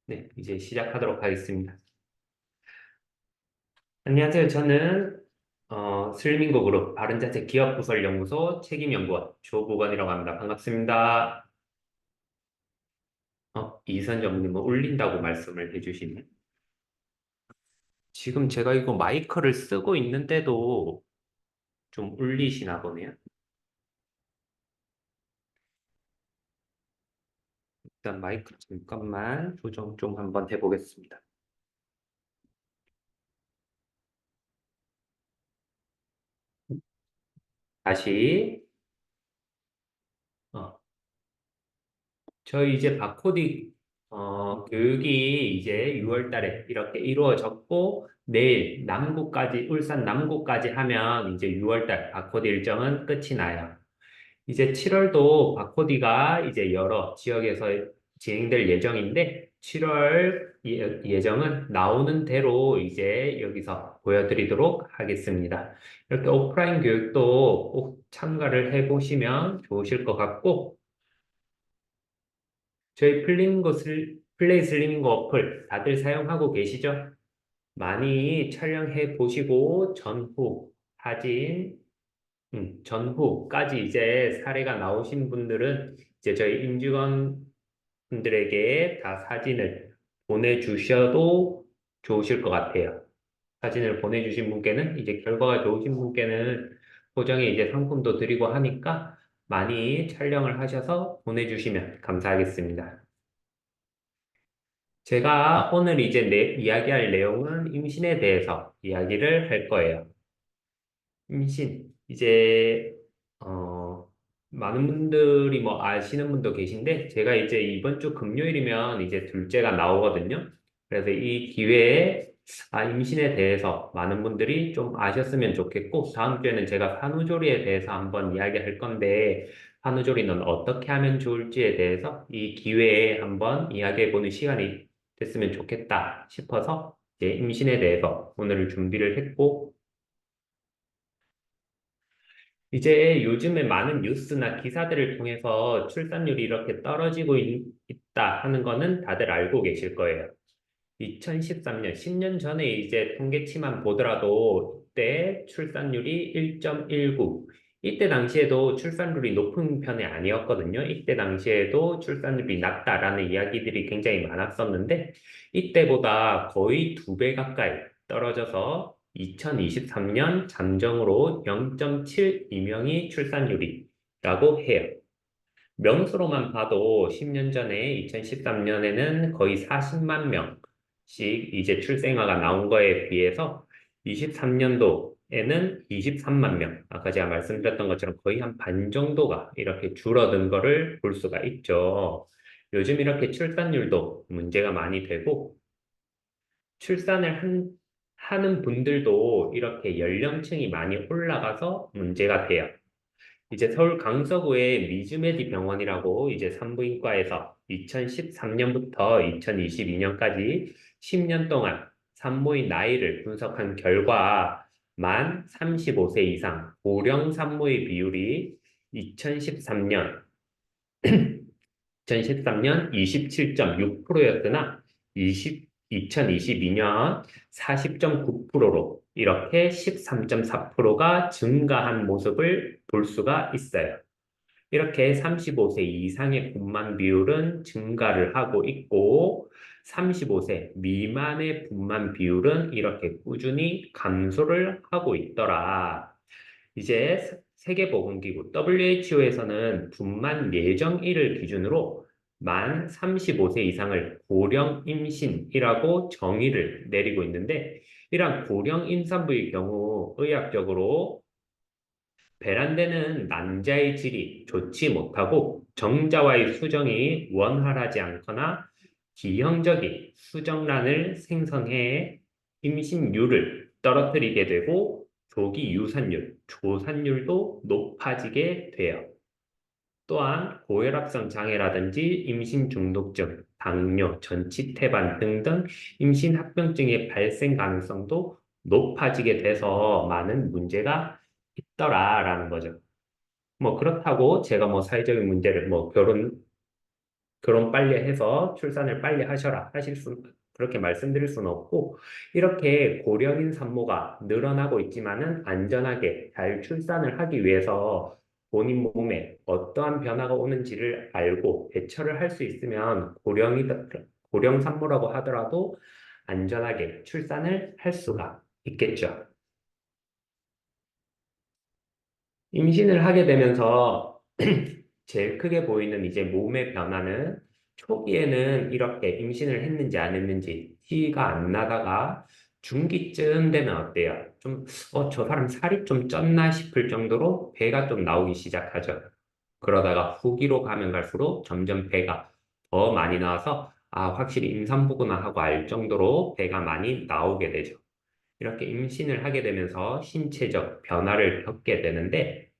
네, 이제 시작하도록 하겠습니다. 안녕하세요. 저는 슬림인고 그룹 바른자세 기업부설연구소 책임연구원 조국원이라고 합니다. 반갑습니다. 이선정님 뭐 울린다고 말씀을 해주시네. 지금 제가 이거 마이크를 쓰고 있는데도 좀 울리시나 보네요. 일단 마이크 잠깐만 조정 좀 한번 해보겠습니다. 다시 어, 저희 이제 바코드 교육이 이제 6월 달에 이렇게 이루어졌고 내일 남구까지 울산 남구까지 하면 이제 6월 달 바코드 일정은 끝이 나요. 이제 7월도 바코드가 이제 여러 지역에서 진행될 예정인데 7월 예정은 나오는 대로 이제 여기서 보여드리도록 하겠습니다. 이렇게 오프라인 교육도 꼭 참가를 해보시면 좋으실 것 같고 저희 플레이 슬리밍고 어플 다들 사용하고 계시죠? 많이 촬영해 보시고 사진, 전후까지 이제 사례가 나오신 분들은 이제 저희 임직원 분들에게 다 사진을 보내주셔도 좋으실 것 같아요. 사진을 보내주신 분께는 이제 결과가 좋으신 분께는 소정의 이제 상품도 드리고 하니까 많이 촬영을 하셔서 보내주시면 감사하겠습니다. 제가 오늘 이제 이야기할 내용은 임신에 대해서 이야기를 할 거예요. 임신, 이제, 어, 많은 분들이 뭐 아시는 분도 계신데, 제가 이제 이번 주 금요일이면 이제 둘째가 나오거든요. 그래서 이 기회에, 임신에 대해서 많은 분들이 좀 아셨으면 좋겠고, 다음 주에는 제가 산후조리에 대해서 한번 이야기할 건데, 산후조리는 어떻게 하면 좋을지에 대해서 이 기회에 한번 이야기해보는 시간이 됐으면 좋겠다 싶어서, 이제 임신에 대해서 오늘 준비를 했고, 이제 요즘에 많은 뉴스나 기사들을 통해서 출산율이 이렇게 떨어지고 다 하는 거는 다들 알고 계실 거예요. 2013년, 10년 전에 이제 통계치만 보더라도 이때 출산율이 1.19. 이때 당시에도 출산율이 높은 편이 아니었거든요. 이때 당시에도 출산율이 낮다라는 이야기들이 굉장히 많았었는데 이때보다 거의 2배 가까이 떨어져서 2023년 잠정으로 0.72명이 출산율이라고 해요. 명수로만 봐도 10년 전에 2013년에는 거의 40만 명씩 이제 출생아가 나온 거에 비해서 23년도에는 23만 명, 아까 제가 말씀드렸던 것처럼 거의 한 반 정도가 이렇게 줄어든 거를 볼 수가 있죠. 요즘 이렇게 출산율도 문제가 많이 되고 하는 분들도 이렇게 연령층이 많이 올라가서 문제가 돼요. 이제 서울 강서구의 미즈메디 병원이라고 이제 산부인과에서 2013년부터 2022년까지 10년 동안 산모의 나이를 분석한 결과 만 35세 이상 고령 산모의 비율이 2013년 2013년 27.6%였으나 2022년 40.9%로 이렇게 13.4%가 증가한 모습을 볼 수가 있어요. 이렇게 35세 이상의 분만 비율은 증가를 하고 있고 35세 미만의 분만 비율은 이렇게 꾸준히 감소를 하고 있더라. 이제 세계보건기구 WHO에서는 분만 예정일을 기준으로 만 35세 이상을 고령 임신이라고 정의를 내리고 있는데 이러한 고령 임산부의 경우 의학적으로 배란되는 난자의 질이 좋지 못하고 정자와의 수정이 원활하지 않거나 기형적인 수정란을 생성해 임신율을 떨어뜨리게 되고 조기 유산율, 조산율도 높아지게 돼요. 또한 고혈압성 장애라든지 임신 중독증, 당뇨, 전치태반 등등 임신 합병증의 발생 가능성도 높아지게 돼서 많은 문제가 있더라라는 거죠. 뭐 그렇다고 제가 뭐 사회적인 문제를 뭐 결혼 빨리 해서 출산을 빨리 하셔라 그렇게 말씀드릴 수는 없고 이렇게 고령인 산모가 늘어나고 있지만은 안전하게 잘 출산을 하기 위해서 본인 몸에 어떠한 변화가 오는지를 알고 대처를 할 수 있으면 고령 산모라고 하더라도 안전하게 출산을 할 수가 있겠죠. 임신을 하게 되면서 제일 크게 보이는 이제 몸의 변화는 초기에는 이렇게 임신을 했는지 안 했는지 티가 안 나다가 중기쯤 되면 어때요? 좀, 저 사람 살이 좀 쪘나 싶을 정도로 배가 좀 나오기 시작하죠. 그러다가 후기로 가면 갈수록 점점 배가 더 많이 나와서 확실히 임산부구나 하고 알 정도로 배가 많이 나오게 되죠. 이렇게 임신을 하게 되면서 신체적 변화를 겪게 되는데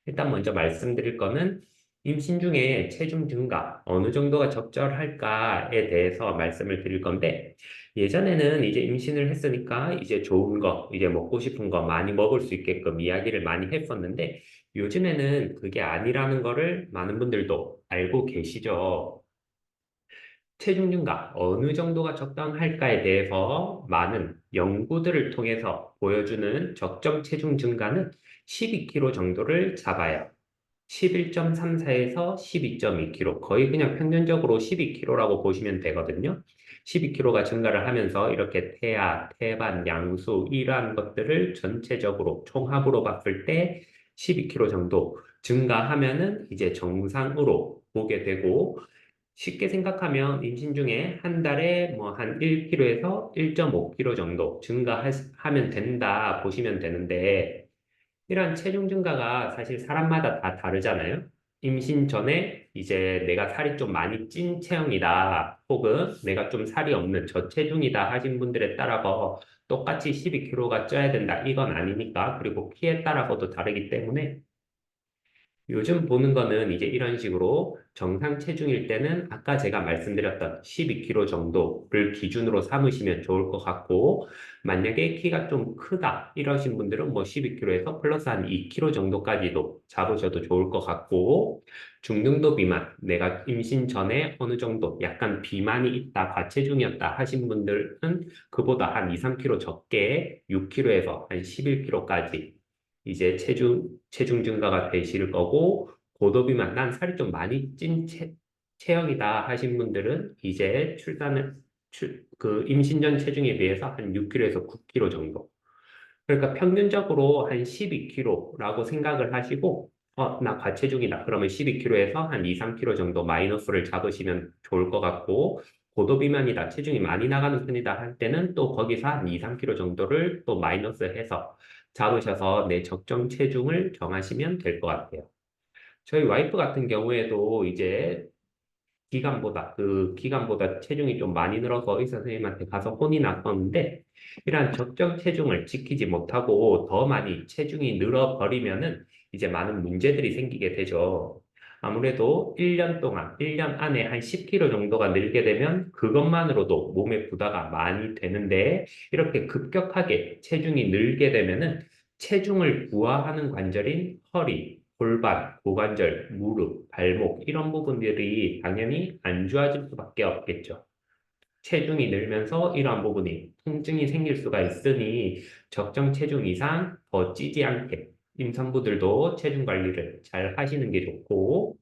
일단 먼저 말씀드릴 거는 임신 중에 체중 증가 어느 정도가 적절할까에 대해서 말씀을 드릴 건데 예전에는 이제 임신을 했으니까 이제 좋은 거, 이제 먹고 싶은 거 많이 먹을 수 있게끔 이야기를 많이 했었는데 요즘에는 그게 아니라는 거를 많은 분들도 알고 계시죠. 체중 증가 어느 정도가 적당할까에 대해서 많은 연구들을 통해서 보여주는 적정 체중 증가는 12kg 정도를 잡아요. 11.34에서 12.2kg, 거의 그냥 평균적으로 12kg라고 보시면 되거든요. 12kg가 증가를 하면서 이렇게 태아, 태반, 양수 이러한 것들을 전체적으로 총합으로 봤을 때 12kg 정도 증가하면은 이제 정상으로 보게 되고 쉽게 생각하면 임신 중에 한 달에 뭐 한 1kg에서 1.5kg 정도 증가하면 된다 보시면 되는데 이러한 체중 증가가 사실 사람마다 다 다르잖아요. 임신 전에 이제 내가 살이 좀 많이 찐 체형이다, 혹은 내가 좀 살이 없는 저체중이다 하신 분들에 따라서 똑같이 12kg가 쪄야 된다, 이건 아니니까. 그리고 키에 따라서도 다르기 때문에 요즘 보는 거는 이제 이런 식으로 정상 체중일 때는 아까 제가 말씀드렸던 12kg 정도를 기준으로 삼으시면 좋을 것 같고, 만약에 키가 좀 크다 이러신 분들은 뭐 12kg에서 플러스 한 2kg 정도까지도 잡으셔도 좋을 것 같고, 중등도 비만, 내가 임신 전에 어느 정도 약간 비만이 있다, 과체중이었다 하신 분들은 그보다 한 2, 3kg 적게 6kg에서 한 11kg까지 이제 체중 증가가 되실 거고, 고도비만, 난 살이 좀 많이 찐 체형이다 하신 분들은 이제 임신 전 체중에 비해서 한 6kg에서 9kg 정도. 그러니까 평균적으로 한 12kg라고 생각을 하시고, 나 과체중이다. 그러면 12kg에서 한 2, 3kg 정도 마이너스를 잡으시면 좋을 것 같고, 고도 비만이다. 체중이 많이 나가는 편이다 할 때는 또 거기서 한 2, 3kg 정도를 또 마이너스 해서 잡으셔서 내 적정 체중을 정하시면 될 것 같아요. 저희 와이프 같은 경우에도 이제 그 기간보다 체중이 좀 많이 늘어서 의사 선생님한테 가서 혼이 났었는데, 이러한 적정 체중을 지키지 못하고 더 많이 체중이 늘어버리면은 이제 많은 문제들이 생기게 되죠. 아무래도 1년 동안, 1년 안에 한 10kg 정도가 늘게 되면 그것만으로도 몸에 부담가 많이 되는데, 이렇게 급격하게 체중이 늘게 되면은 체중을 부하하는 관절인 허리, 골반, 고관절, 무릎, 발목 이런 부분들이 당연히 안 좋아질 수밖에 없겠죠. 체중이 늘면서 이러한 부분이 통증이 생길 수가 있으니 적정 체중 이상 더 찌지 않게 임산부들도 체중 관리를 잘 하시는 게 좋고,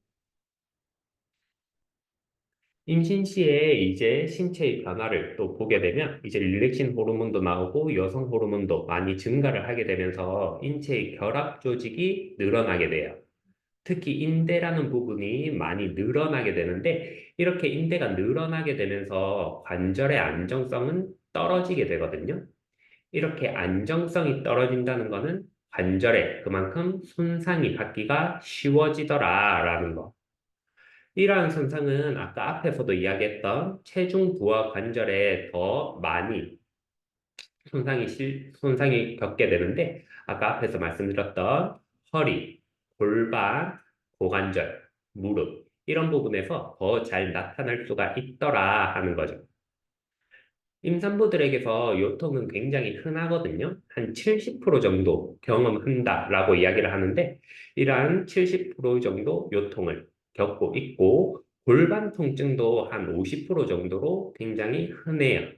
임신 시에 이제 신체의 변화를 또 보게 되면 이제 릴렉신 호르몬도 나오고 여성 호르몬도 많이 증가를 하게 되면서 인체의 결합 조직이 늘어나게 돼요. 특히 인대라는 부분이 많이 늘어나게 되는데 이렇게 인대가 늘어나게 되면서 관절의 안정성은 떨어지게 되거든요. 이렇게 안정성이 떨어진다는 거는 관절에 그만큼 손상이 받기가 쉬워지더라라는 거. 이러한 손상은 아까 앞에서도 이야기했던 체중 부하 관절에 더 많이 손상이 겪게 되는데 아까 앞에서 말씀드렸던 허리, 골반, 고관절, 무릎 이런 부분에서 더 잘 나타날 수가 있더라 하는 거죠. 임산부들에게서 요통은 굉장히 흔하거든요. 한 70% 정도 경험한다라고 이야기를 하는데 이러한 70% 정도 요통을 겪고 있고 골반 통증도 한 50% 정도로 굉장히 흔해요.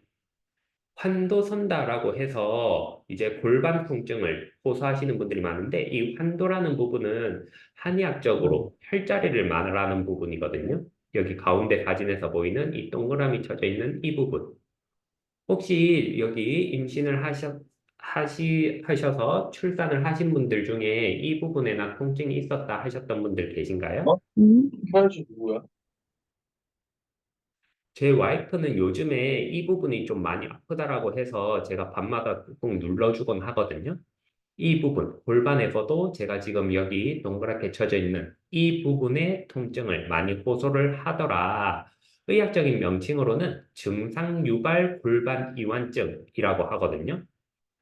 환도선다라고 해서 이제 골반 통증을 호소하시는 분들이 많은데 이 환도라는 부분은 한의학적으로 혈자리를 말하는 부분이거든요. 여기 가운데 사진에서 보이는 이 동그라미 쳐져 있는 이 부분. 혹시 여기 임신을 하셔서 출산을 하신 분들 중에 이 부분에나 통증이 있었다 하셨던 분들 계신가요? 어? 사연씨 누구야? 제 와이프는 요즘에 이 부분이 좀 많이 아프다라고 해서 제가 밤마다 꾹 눌러주곤 하거든요. 이 부분, 골반에서도 제가 지금 여기 동그랗게 쳐져 있는 이 부분의 통증을 많이 호소를 하더라. 의학적인 명칭으로는 증상유발 골반 이완증이라고 하거든요.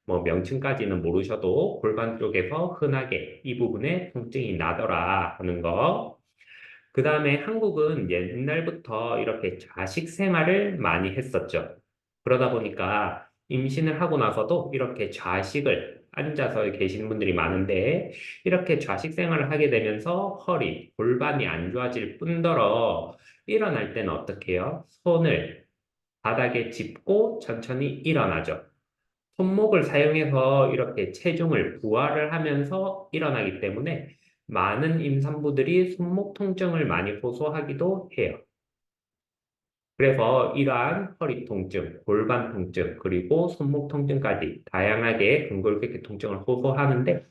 뭐 명칭까지는 모르셔도 골반 쪽에서 흔하게 이 부분에 통증이 나더라 하는 거. 그 다음에 한국은 옛날부터 이렇게 좌식 생활을 많이 했었죠. 그러다 보니까 임신을 하고 나서도 이렇게 좌식을 앉아서 계시는 분들이 많은데 이렇게 좌식 생활을 하게 되면서 허리, 골반이 안 좋아질 뿐더러 일어날 때는 어떻게 해요? 손을 바닥에 짚고 천천히 일어나죠. 손목을 사용해서 이렇게 체중을 부하를 하면서 일어나기 때문에 많은 임산부들이 손목 통증을 많이 호소하기도 해요. 그래서 이러한 허리 통증, 골반 통증, 그리고 손목 통증까지 다양하게 근골격계 통증을 호소하는데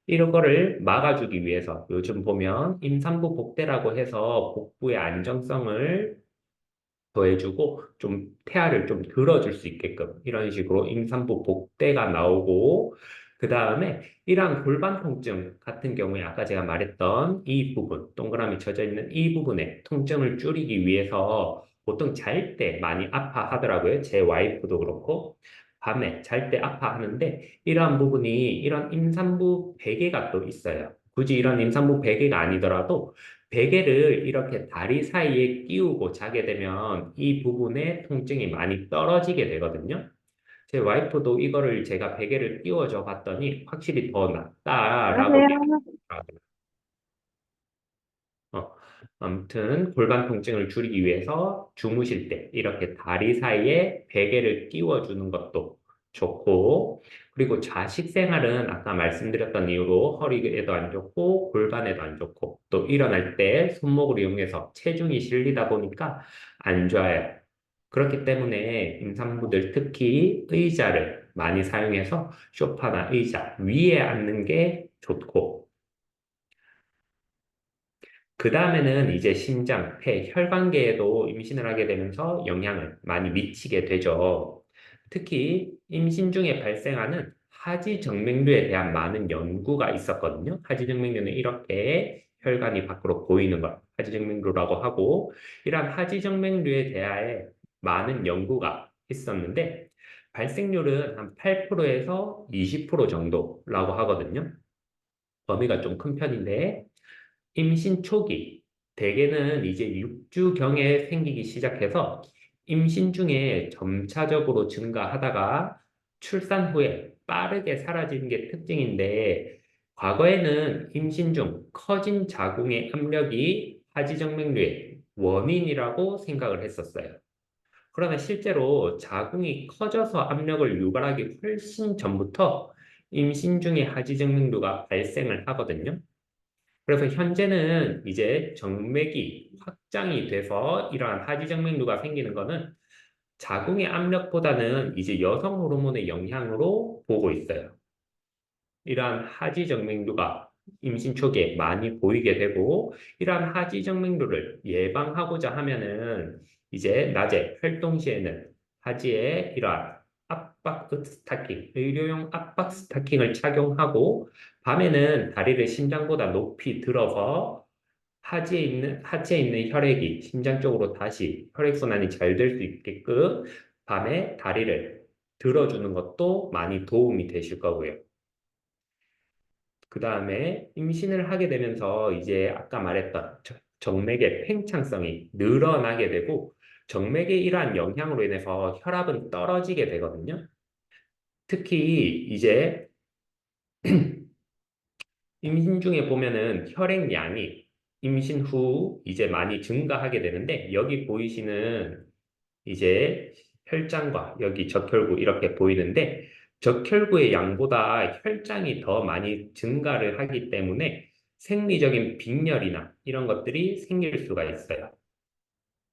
이런 거를 막아주기 위해서 요즘 보면 임산부 복대라고 해서 복부의 안정성을 더해주고 좀 태아를 좀 들어줄 수 있게끔 이런 식으로 임산부 복대가 나오고 그 다음에 이러한 골반 통증 같은 경우에 아까 제가 말했던 이 부분 동그라미 쳐져 있는 이 부분의 통증을 줄이기 위해서 보통 잘 때 많이 아파하더라고요. 제 와이프도 그렇고 밤에 잘 때 아파하는데 이러한 부분이 이런 임산부 베개가 또 있어요. 굳이 이런 임산부 베개가 아니더라도 베개를 이렇게 다리 사이에 끼우고 자게 되면 이 부분에 통증이 많이 떨어지게 되거든요. 제 와이프도 이거를 제가 베개를 끼워줘 봤더니 확실히 더 낫다라고 안녕하세요. 얘기하더라고요. 어, 아무튼 골반 통증을 줄이기 위해서 주무실 때 이렇게 다리 사이에 베개를 끼워주는 것도 좋고 그리고 좌식 생활은 아까 말씀드렸던 이유로 허리에도 안 좋고 골반에도 안 좋고 또 일어날 때 손목을 이용해서 체중이 실리다 보니까 안 좋아요. 그렇기 때문에 임산부들 특히 의자를 많이 사용해서 소파나 의자 위에 앉는 게 좋고 그 다음에는 이제 심장, 폐, 혈관계에도 임신을 하게 되면서 영향을 많이 미치게 되죠. 특히 임신 중에 발생하는 하지정맥류에 대한 많은 연구가 있었거든요. 하지정맥류는 이렇게 혈관이 밖으로 보이는 걸 하지정맥류라고 하고, 이러한 하지정맥류에 대하여 많은 연구가 있었는데, 발생률은 한 8%에서 20% 정도라고 하거든요. 범위가 좀 큰 편인데, 임신 초기, 대개는 이제 6주경에 생기기 시작해서 임신 중에 점차적으로 증가하다가 출산 후에 빠르게 사라지는 게 특징인데, 과거에는 임신 중 커진 자궁의 압력이 하지정맥류의 원인이라고 생각을 했었어요. 그러나 실제로 자궁이 커져서 압력을 유발하기 훨씬 전부터 임신 중에 하지정맥류가 발생을 하거든요. 그래서 현재는 이제 정맥이 확장이 돼서 이러한 하지정맥류가 생기는 거는 자궁의 압력보다는 이제 여성 호르몬의 영향으로 보고 있어요. 이러한 하지정맥류가 임신 초기에 많이 보이게 되고 이러한 하지정맥류를 예방하고자 하면은 이제 낮에 활동 시에는 하지에 이러한 압박 스타킹, 의료용 압박 스타킹을 착용하고 밤에는 다리를 심장보다 높이 들어서 하지에 있는 혈액이 심장 쪽으로 다시 혈액순환이 잘 될 수 있게끔 밤에 다리를 들어주는 것도 많이 도움이 되실 거고요. 그 다음에 임신을 하게 되면서 이제 아까 말했던 정맥의 팽창성이 늘어나게 되고 정맥의 이러한 영향으로 인해서 혈압은 떨어지게 되거든요. 특히 이제 임신 중에 보면은 혈액량이 임신 후 이제 많이 증가하게 되는데 여기 보이시는 이제 혈장과 여기 적혈구 이렇게 보이는데 적혈구의 양보다 혈장이 더 많이 증가를 하기 때문에 생리적인 빈혈이나 이런 것들이 생길 수가 있어요.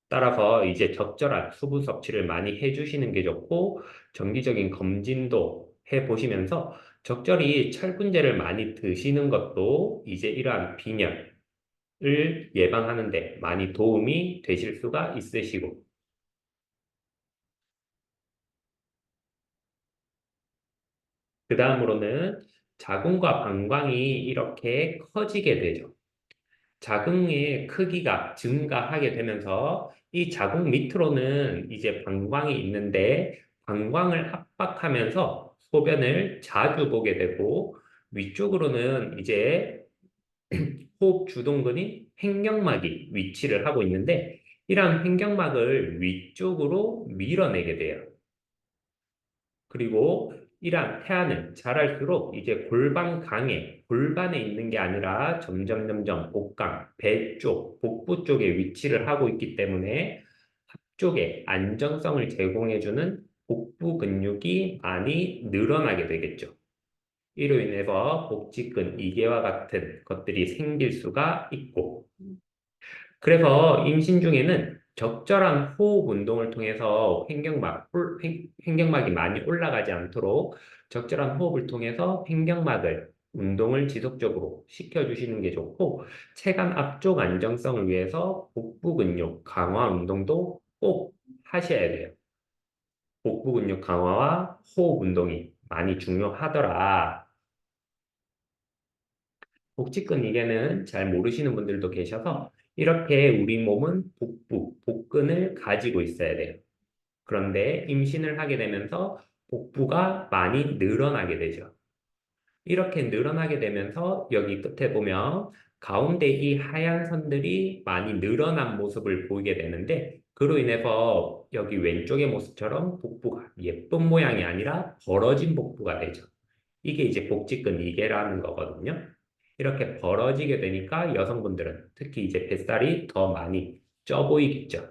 따라서 이제 적절한 수분 섭취를 많이 해주시는 게 좋고 정기적인 검진도 해보시면서 적절히 철분제를 많이 드시는 것도 이제 이러한 빈혈을 예방하는 데 많이 도움이 되실 수가 있으시고 그 다음으로는 자궁과 방광이 이렇게 커지게 되죠. 자궁의 크기가 증가하게 되면서 이 자궁 밑으로는 이제 방광이 있는데 방광을 압박하면서 소변을 자주 보게 되고 위쪽으로는 이제 호흡 주동근인 횡격막이 위치를 하고 있는데 이러한 횡격막을 위쪽으로 밀어내게 돼요. 그리고 이러한 태아는 자랄수록 이제 골반강에 골반에 있는 게 아니라 점점 복강, 배 쪽, 복부 쪽에 위치를 하고 있기 때문에 앞쪽에 안정성을 제공해주는 복부 근육이 많이 늘어나게 되겠죠. 이로 인해서 복직근, 이개와 같은 것들이 생길 수가 있고 그래서 임신 중에는 적절한 호흡 운동을 통해서 횡격막이 많이 올라가지 않도록 적절한 호흡을 통해서 횡격막을 운동을 지속적으로 시켜주시는 게 좋고 체간 앞쪽 안정성을 위해서 복부 근육 강화 운동도 꼭 하셔야 돼요. 복부 근육 강화와 호흡 운동이 많이 중요하더라. 복직근 이개는 잘 모르시는 분들도 계셔서 이렇게 우리 몸은 복근을 가지고 있어야 돼요. 그런데 임신을 하게 되면서 복부가 많이 늘어나게 되죠. 이렇게 늘어나게 되면서 여기 끝에 보면 가운데 이 하얀 선들이 많이 늘어난 모습을 보이게 되는데 그로 인해서 여기 왼쪽의 모습처럼 복부가 예쁜 모양이 아니라 벌어진 복부가 되죠. 이게 이제 복직근 이개라는 거거든요. 이렇게 벌어지게 되니까 여성분들은 특히 이제 뱃살이 더 많이 쪄 보이겠죠.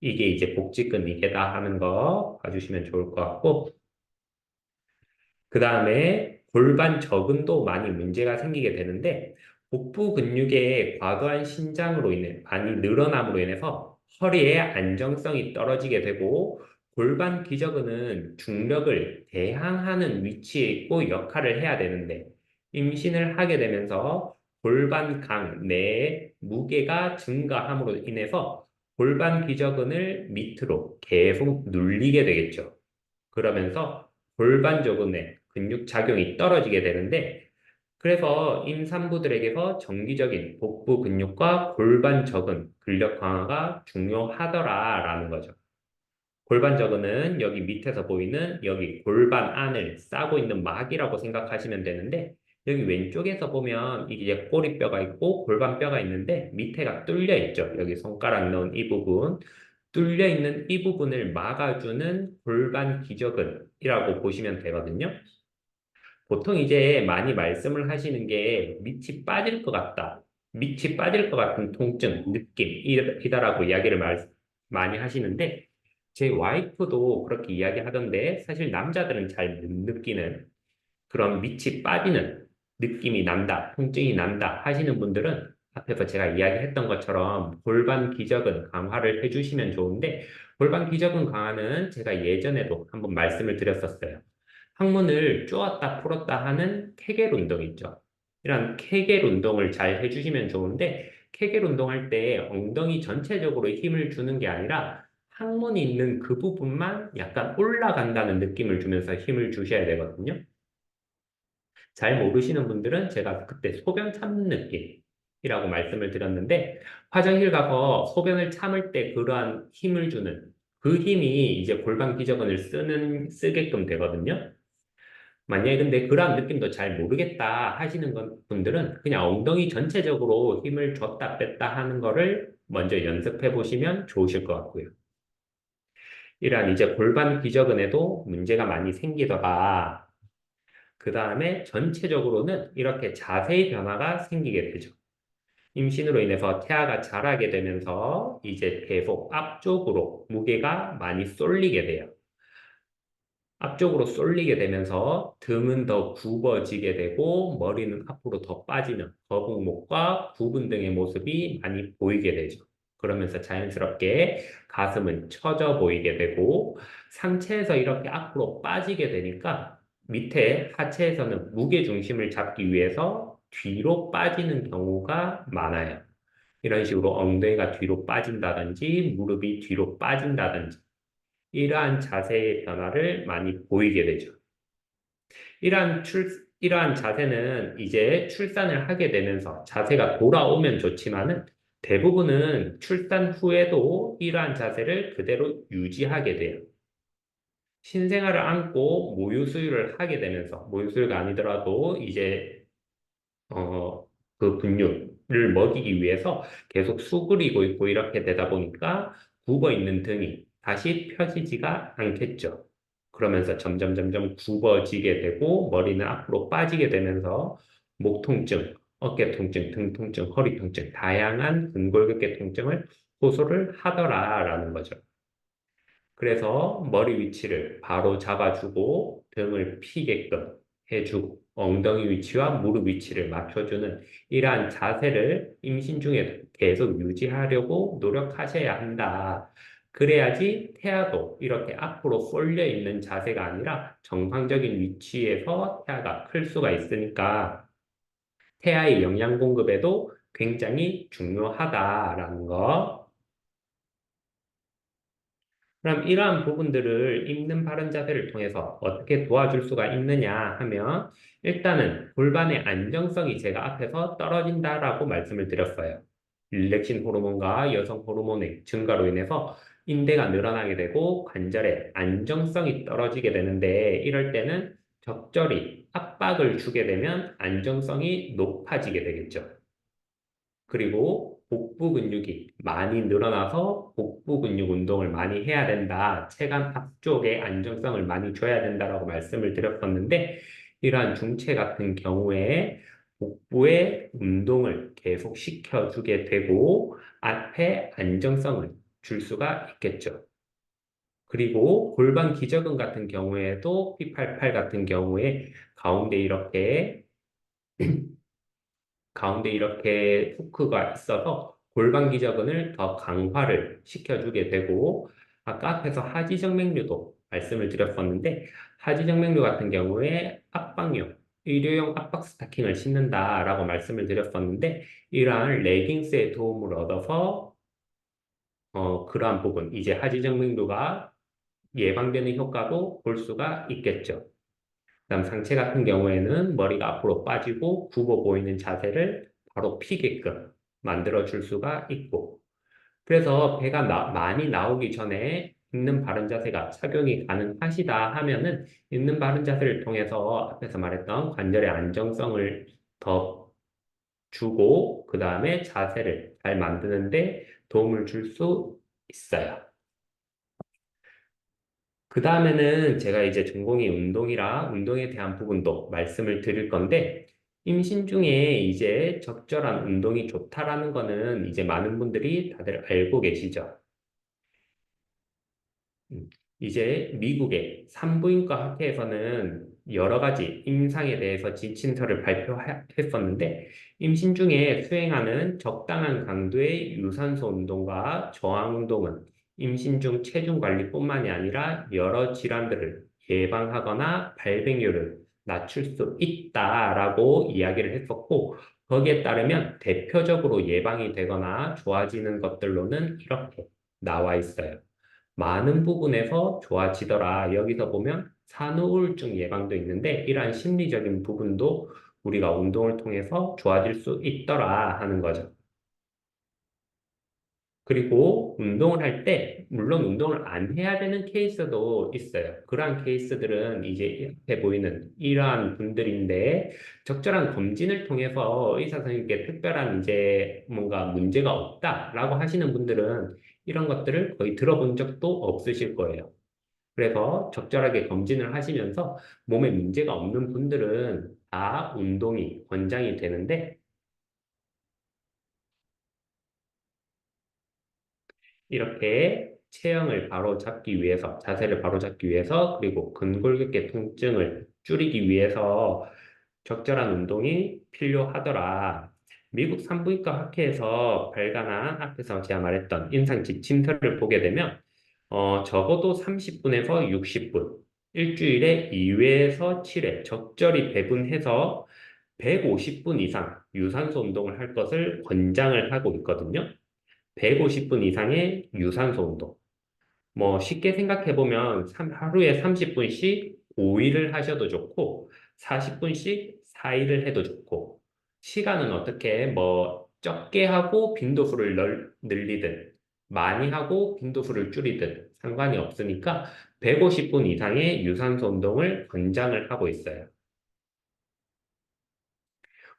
이게 이제 복직근 이개다 하는 거 봐주시면 좋을 것 같고, 그 다음에 골반 저근도 많이 문제가 생기게 되는데, 복부 근육의 과도한 신장으로 인해 많이 늘어남으로 인해서 허리의 안정성이 떨어지게 되고, 골반 기저근은 중력을 대항하는 위치에 있고 역할을 해야 되는데, 임신을 하게 되면서 골반 강 내의 무게가 증가함으로 인해서 골반 기저근을 밑으로 계속 눌리게 되겠죠. 그러면서 골반저근의 근육 작용이 떨어지게 되는데 그래서 임산부들에게서 정기적인 복부 근육과 골반저근 근력 강화가 중요하더라라는 거죠. 골반저근은 여기 밑에서 보이는 여기 골반 안을 싸고 있는 막이라고 생각하시면 되는데 여기 왼쪽에서 보면 이게 꼬리뼈가 있고 골반뼈가 있는데 밑에가 뚫려 있죠. 여기 손가락 넣은 이 부분. 뚫려 있는 이 부분을 막아주는 골반 기저근이라고 보시면 되거든요. 보통 이제 많이 말씀을 하시는 게 밑이 빠질 것 같다. 밑이 빠질 것 같은 통증, 느낌이다라고 이야기를 많이 하시는데 제 와이프도 그렇게 이야기하던데 사실 남자들은 잘 못 느끼는 그런 밑이 빠지는 느낌이 난다, 통증이 난다 하시는 분들은 앞에서 제가 이야기했던 것처럼 골반 기저근 강화를 해주시면 좋은데 골반 기저근 강화는 제가 예전에도 한번 말씀을 드렸었어요. 항문을 쪼았다 풀었다 하는 케겔 운동 있죠. 이런 케겔 운동을 잘 해주시면 좋은데 케겔 운동할 때 엉덩이 전체적으로 힘을 주는 게 아니라 항문이 있는 그 부분만 약간 올라간다는 느낌을 주면서 힘을 주셔야 되거든요. 잘 모르시는 분들은 제가 그때 소변 참는 느낌이라고 말씀을 드렸는데 화장실 가서 소변을 참을 때 그러한 힘을 주는 그 힘이 이제 골반 기저근을 쓰게끔 되거든요. 만약에 근데 그러한 느낌도 잘 모르겠다 하시는 분들은 그냥 엉덩이 전체적으로 힘을 줬다 뺐다 하는 거를 먼저 연습해 보시면 좋으실 것 같고요. 이러한 이제 골반 기저근에도 문제가 많이 생기더라. 그 다음에 전체적으로는 이렇게 자세의 변화가 생기게 되죠. 임신으로 인해서 태아가 자라게 되면서 이제 계속 앞쪽으로 무게가 많이 쏠리게 돼요. 앞쪽으로 쏠리게 되면서 등은 더 굽어지게 되고 머리는 앞으로 더 빠지는 거북목과 구분 등의 모습이 많이 보이게 되죠. 그러면서 자연스럽게 가슴은 처져 보이게 되고 상체에서 이렇게 앞으로 빠지게 되니까 밑에 하체에서는 무게 중심을 잡기 위해서 뒤로 빠지는 경우가 많아요. 이런 식으로 엉덩이가 뒤로 빠진다든지 무릎이 뒤로 빠진다든지 이러한 자세의 변화를 많이 보이게 되죠. 이러한 자세는 이제 출산을 하게 되면서 자세가 돌아오면 좋지만은 대부분은 출산 후에도 이러한 자세를 그대로 유지하게 돼요. 신생아를 안고 모유 수유를 하게 되면서 모유 수유가 아니더라도 이제 그 분유를 먹이기 위해서 계속 수그리고 있고 이렇게 되다 보니까 굽어 있는 등이 다시 펴지지가 않겠죠. 그러면서 점점 굽어지게 되고 머리는 앞으로 빠지게 되면서 목 통증, 어깨 통증, 등 통증, 허리 통증, 다양한 근골격계 통증을 호소를 하더라라는 거죠. 그래서 머리 위치를 바로 잡아주고 등을 피게끔 해주고 엉덩이 위치와 무릎 위치를 맞춰주는 이러한 자세를 임신 중에 계속 유지하려고 노력하셔야 한다. 그래야지 태아도 이렇게 앞으로 쏠려 있는 자세가 아니라 정상적인 위치에서 태아가 클 수가 있으니까 태아의 영양 공급에도 굉장히 중요하다라는 거. 그럼 이러한 부분들을 입는 바른 자세를 통해서 어떻게 도와줄 수가 있느냐 하면 일단은 골반의 안정성이 제가 앞에서 떨어진다라고 말씀을 드렸어요. 릴렉신 호르몬과 여성 호르몬의 증가로 인해서 인대가 늘어나게 되고 관절의 안정성이 떨어지게 되는데 이럴 때는 적절히 압박을 주게 되면 안정성이 높아지게 되겠죠. 그리고 복부 근육이 많이 늘어나서 복부 근육 운동을 많이 해야 된다. 체간 앞쪽에 안정성을 많이 줘야 된다라고 말씀을 드렸었는데 이러한 중체 같은 경우에 복부의 운동을 계속 시켜주게 되고 앞에 안정성을 줄 수가 있겠죠. 그리고 골반 기저근 같은 경우에도 P88 같은 경우에 가운데 이렇게 가운데 이렇게 후크가 있어서 골반 기저근을 더 강화를 시켜주게 되고 아까 앞에서 하지정맥류도 말씀을 드렸었는데 하지정맥류 같은 경우에 압박용, 일회용 압박 스타킹을 신는다라고 말씀을 드렸었는데 이러한 레깅스의 도움을 얻어서 그러한 부분 이제 하지정맥류가 예방되는 효과도 볼 수가 있겠죠. 그다음 상체 같은 경우에는 머리가 앞으로 빠지고 굽어 보이는 자세를 바로 피게끔 만들어 줄 수가 있고 그래서 배가 많이 나오기 전에 있는 바른 자세가 착용이 가능하시다 하면은 있는 바른 자세를 통해서 앞에서 말했던 관절의 안정성을 더 주고 그 다음에 자세를 잘 만드는데 도움을 줄 수 있어요. 그 다음에는 제가 이제 전공이 운동이라 운동에 대한 부분도 말씀을 드릴 건데, 임신 중에 이제 적절한 운동이 좋다라는 거는 이제 많은 분들이 다들 알고 계시죠. 음, 이제 미국의 산부인과 학회에서는 여러 가지 임상에 대해서 지침서를 발표했었는데, 임신 중에 수행하는 적당한 강도의 유산소 운동과 저항 운동은 임신 중 체중 관리뿐만이 아니라 여러 질환들을 예방하거나 발병률을 낮출 수 있다라고 이야기를 했었고, 거기에 따르면 대표적으로 예방이 되거나 좋아지는 것들로는 이렇게 나와 있어요. 많은 부분에서 좋아지더라. 여기서 보면 산후 우울증 예방도 있는데 이러한 심리적인 부분도 우리가 운동을 통해서 좋아질 수 있더라 하는 거죠. 그리고 운동을 할 때, 물론 운동을 안 해야 되는 케이스도 있어요. 그러한 케이스들은 이제 앞에 보이는 이러한 분들인데, 적절한 검진을 통해서 의사 선생님께 특별한 이제 뭔가 문제가 없다라고 하시는 분들은 이런 것들을 거의 들어본 적도 없으실 거예요. 그래서 적절하게 검진을 하시면서 몸에 문제가 없는 분들은 다 운동이 권장이 되는데, 이렇게 체형을 바로잡기 위해서, 자세를 바로잡기 위해서, 그리고 근골격계 통증을 줄이기 위해서 적절한 운동이 필요하더라. 미국 산부인과 학회에서 발간한 앞에서 제가 말했던 임상 지침서를 보게 되면 적어도 30분에서 60분, 일주일에 2회에서 7회 적절히 배분해서 150분 이상 유산소 운동을 할 것을 권장을 하고 있거든요. 150분 이상의 유산소 운동. 뭐 쉽게 생각해 보면 하루에 30분씩 5일을 하셔도 좋고 40분씩 4일을 해도 좋고 시간은 어떻게 뭐 적게 하고 빈도수를 늘리든 많이 하고 빈도수를 줄이든 상관이 없으니까 150분 이상의 유산소 운동을 권장을 하고 있어요.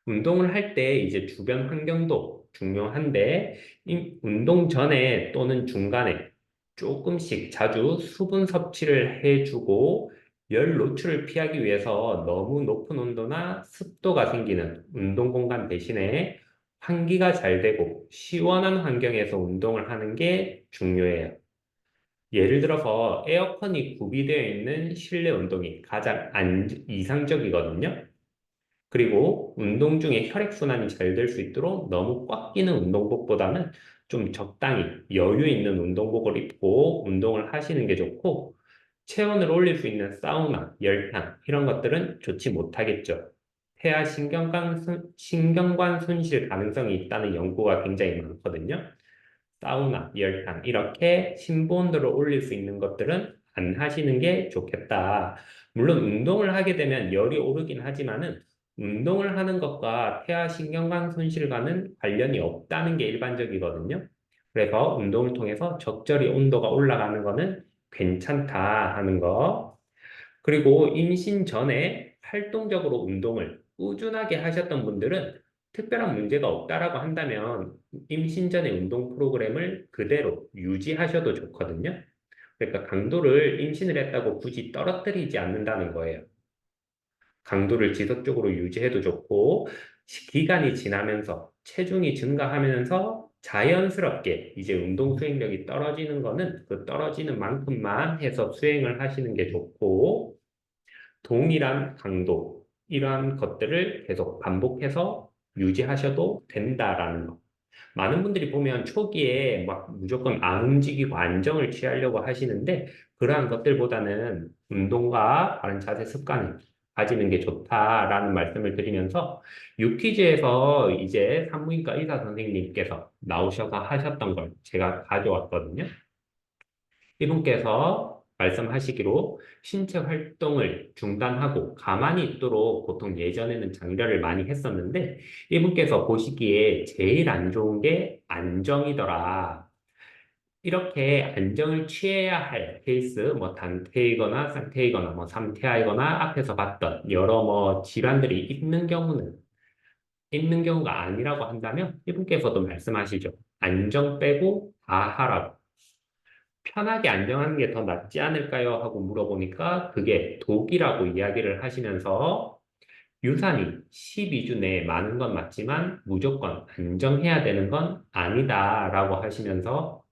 운동을 할 때 이제 주변 환경도 중요한데, 이 운동 전에 또는 중간에 조금씩 자주 수분 섭취를 해주고, 열 노출을 피하기 위해서 너무 높은 온도나 습도가 생기는 운동 공간 대신에 환기가 잘 되고 시원한 환경에서 운동을 하는 게 중요해요. 예를 들어서 에어컨이 구비되어 있는 실내 운동이 가장 이상적이거든요. 그리고 운동 중에 혈액순환이 잘 될 수 있도록 너무 꽉 끼는 운동복보다는 좀 적당히 여유 있는 운동복을 입고 운동을 하시는 게 좋고, 체온을 올릴 수 있는 사우나, 열탕, 이런 것들은 좋지 못하겠죠. 폐하 신경관 손실 가능성이 있다는 연구가 굉장히 많거든요. 사우나, 열탕, 이렇게 심부온도를 올릴 수 있는 것들은 안 하시는 게 좋겠다. 물론 운동을 하게 되면 열이 오르긴 하지만은 운동을 하는 것과 폐하 신경관 손실과는 관련이 없다는 게 일반적이거든요. 그래서 운동을 통해서 적절히 온도가 올라가는 거는 괜찮다 하는 거. 그리고 임신 전에 활동적으로 운동을 꾸준하게 하셨던 분들은 특별한 문제가 없다라고 한다면 임신 전에 운동 프로그램을 그대로 유지하셔도 좋거든요. 그러니까 강도를 임신을 했다고 굳이 떨어뜨리지 않는다는 거예요. 강도를 지속적으로 유지해도 좋고, 기간이 지나면서 체중이 증가하면서 자연스럽게 이제 운동 수행력이 떨어지는 거는 그 떨어지는 만큼만 해서 수행을 하시는 게 좋고, 동일한 강도, 이러한 것들을 계속 반복해서 유지하셔도 된다라는 거. 많은 분들이 보면 초기에 막 무조건 안 움직이고 안정을 취하려고 하시는데 그러한 것들보다는 운동과 바른 자세 습관을 가지는 게 좋다라는 말씀을 드리면서 유퀴즈에서 이제 산부인과 의사 선생님께서 나오셔서 하셨던 걸 제가 가져왔거든요. 이분께서 말씀하시기로 신체 활동을 중단하고 가만히 있도록 보통 예전에는 장려를 많이 했었는데 이분께서 보시기에 제일 안 좋은 게 안정이더라. 이렇게 안정을 취해야 할 케이스, 뭐 단태이거나 쌍태이거나 뭐 삼태아이거나 앞에서 봤던 여러 뭐 질환들이 있는 경우가 아니라고 한다면 이분께서도 말씀하시죠. 안정 빼고 다 하라고. 편하게 안정하는 게 더 낫지 않을까요? 하고 물어보니까 그게 독이라고 이야기를 하시면서 유산이 12주 내에 많은 건 맞지만 무조건 안정해야 되는 건 아니다라고 하시면서